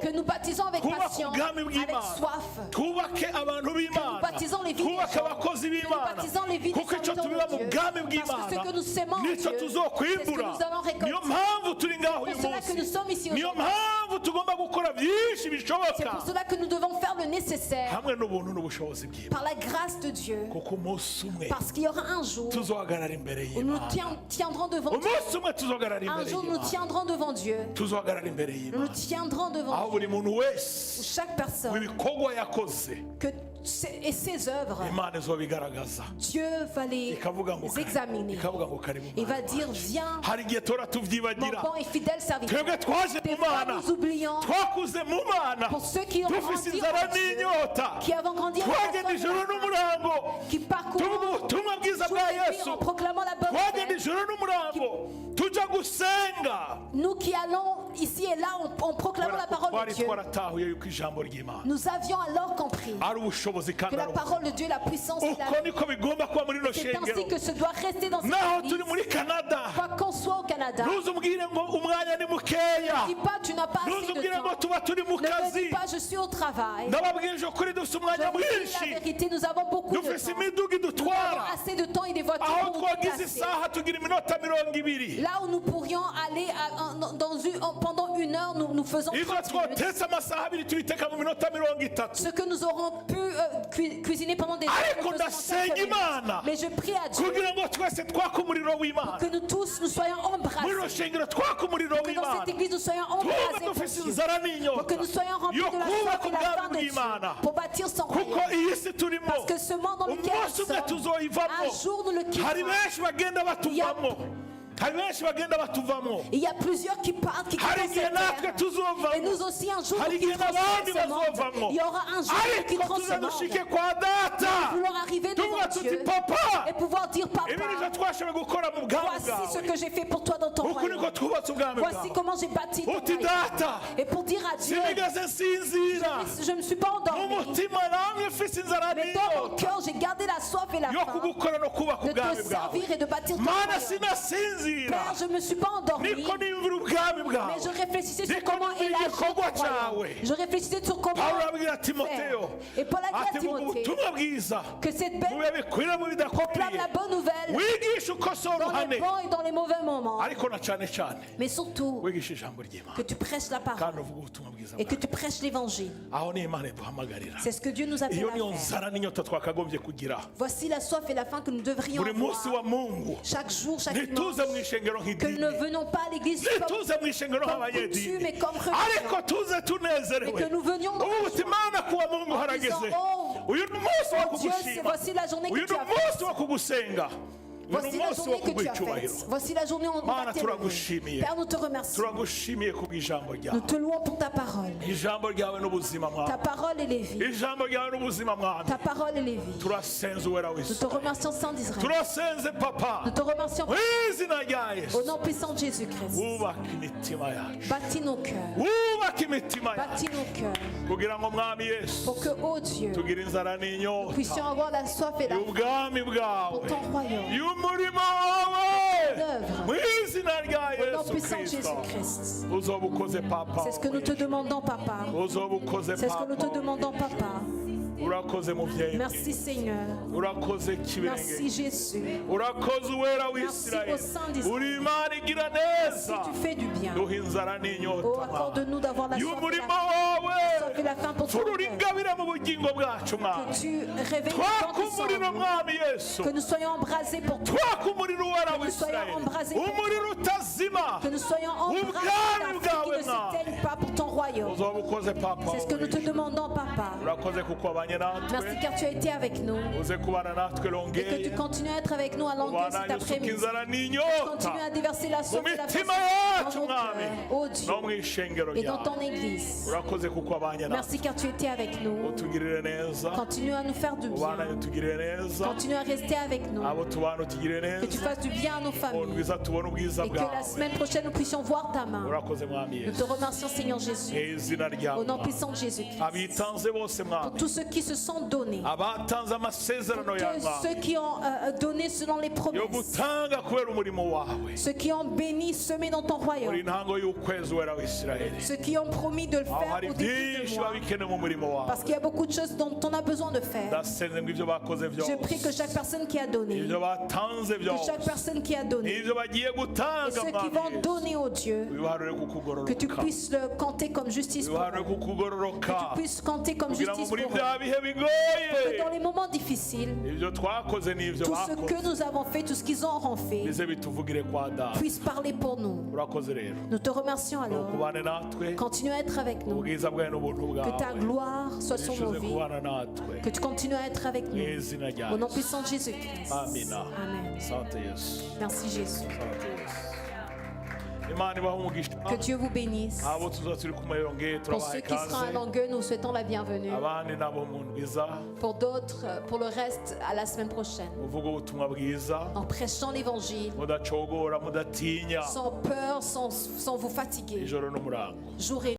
que nous bâtissons avec passion, avec soif, que nous bâtissons les vies des gens, que nous bâtissons les vies des serviteurs de Dieu, parce que ce que nous sémons en Dieu, c'est ce que nous allons récolter. C'est pour cela que nous sommes ici aujourd'hui. C'est pour cela que nous devons faire le nécessaire par la grâce de Dieu, parce qu'il y aura un jour où nous tiendrons devant Dieu. Un jour nous tiendrons devant Dieu. Nous tiendrons devant Dieu. Chaque personne et ses œuvres, Dieu va les examiner. Il va dire, viens, mon bon et fidèle serviteur. Des fois nous oublions, pour ceux qui ont grandi en Dieu, qui avons grandi en Dieu, qui parcourent tous les nuits en proclamant la bonne nouvelle. Nous qui allons ici et là en proclamant la parole de Dieu, nous avions alors compris que la parole de Dieu, la puissance et la vie, c'est ainsi que ce doit rester dans cette église. Quoi qu'on soit au Canada, ne dis pas tu n'as pas assez de temps. Ne me dis pas je suis au travail. Je dis la vérité, nous avons beaucoup de temps. Nous avons assez de temps et des voitures pour nous déplacer. Là où nous pourrions aller pendant une heure, nous faisons 30 minutes. Ce que nous aurons pu cuisiner pendant des heures, nous faisons 5 minutes. Mais je prie à Dieu pour que nous tous nous soyons embrassés, pour que dans cette église nous soyons embrassés pour Dieu, pour que nous soyons remplis de la foi et la faim de Dieu, pour bâtir son royaume. Parce que ce monde dans lequel nous sommes, un jour nous le quitterons. Il y a plusieurs qui partent, qui quittent cette terre. Et nous aussi un jour nous quitterons ce monde. Il y aura un jour nous quitterons ce monde. Nous voulons arriver devant Dieu et pouvoir dire Papa, voici ce que j'ai fait pour toi dans ton royaume. Voici comment j'ai bâti ton royaume. Et pour dire à Dieu, je ne me suis pas endormi, mais dans mon cœur j'ai gardé la soif et la faim de te servir et de bâtir ton royaume. Père, je ne me suis pas endormi, mais je réfléchissais sur comment élargir ton royaume. Je réfléchissais sur comment faire. Et Paul a dit à Timothée que cette bête proclame la bonne nouvelle dans les bons et dans les mauvais moments. Mais surtout, que tu prêches la parole et que tu prêches l'évangile. C'est ce que Dieu nous appelle à faire. Voici la soif et la faim que nous devrions avoir. Chaque jour, chaque dimanche. Que nous ne venons pas à l'église comme coutume mais comme religion, mais que nous venions dans la joie en disant oh Dieu, voici la journée que tu as faite. Voici la journée que tu as faite. Voici la journée où on va t'élever. Père, nous te remercions. Nous te louons pour ta parole. Ta parole est les vies. Ta parole est les vies. Nous te remercions, Saint d'Israël. Nous te remercions au nom puissant de Jésus-Christ. Bâtis nos cœurs. Bâtis nos cœurs. Pour que, oh Dieu, nous puissions avoir la soif et la faim pour ton royaume. Au nom puissant de Jésus-Christ. C'est ce que nous te demandons, Papa. C'est ce que nous te demandons, Papa. Merci Seigneur. Merci Jésus. Merci au Saint d'Israël. Merci, tu fais du bien. Oh, accorde-nous d'avoir la soif et la faim pour toi. Que tu réveilles que nous soyons embrasés pour toi. Que nous soyons embrasés pour toi. Que nous soyons embrasés d'un feu qui ne s'éteigne pas pour ton royaume. C'est ce que nous te demandons, Papa. Merci car tu as été avec nous. Et que tu continues à être avec nous à longueur cet après-midi. Continue à déverser la soif et la force dans nos cœurs, oh Dieu, et dans ton église. Merci car tu étais avec nous. Continue à nous faire du bien. Continue à rester avec nous. Que tu fasses du bien à nos familles. Et que la semaine prochaine nous puissions voir ta main. Nous te remercions, Seigneur Jésus. Au nom puissant de Jésus-Christ. Pour tous ceux qui se sont donnés. Pour ceux qui ont donné selon les promesses. Ceux qui ont béni, semé dans ton royaume. Ceux qui ont promis de le faire au début de mois. Parce qu'il y a beaucoup de choses dont on a besoin de faire. Je prie que chaque personne qui a donné, que chaque personne qui a donné, et ceux qui vont donner au Dieu, que tu puisses le compter comme justice pour eux. Que tu puisses compter comme justice pour eux. Que dans les moments difficiles, tout ce que nous avons fait, tout ce qu'ils auront fait, puisse parler pour nous. Nous te remercions alors. Continue à être avec nous. Que ta gloire soit sur nos vies. Que tu continues à être avec nous. Au nom puissant de Jésus-Christ. Amen. Merci Jésus. Que Dieu vous bénisse. Pour ceux qui seront à Longueuil, nous souhaitons la bienvenue. Pour d'autres, pour le reste, à la semaine prochaine. En prêchant l'évangile. Sans peur, sans vous fatiguer. Jour et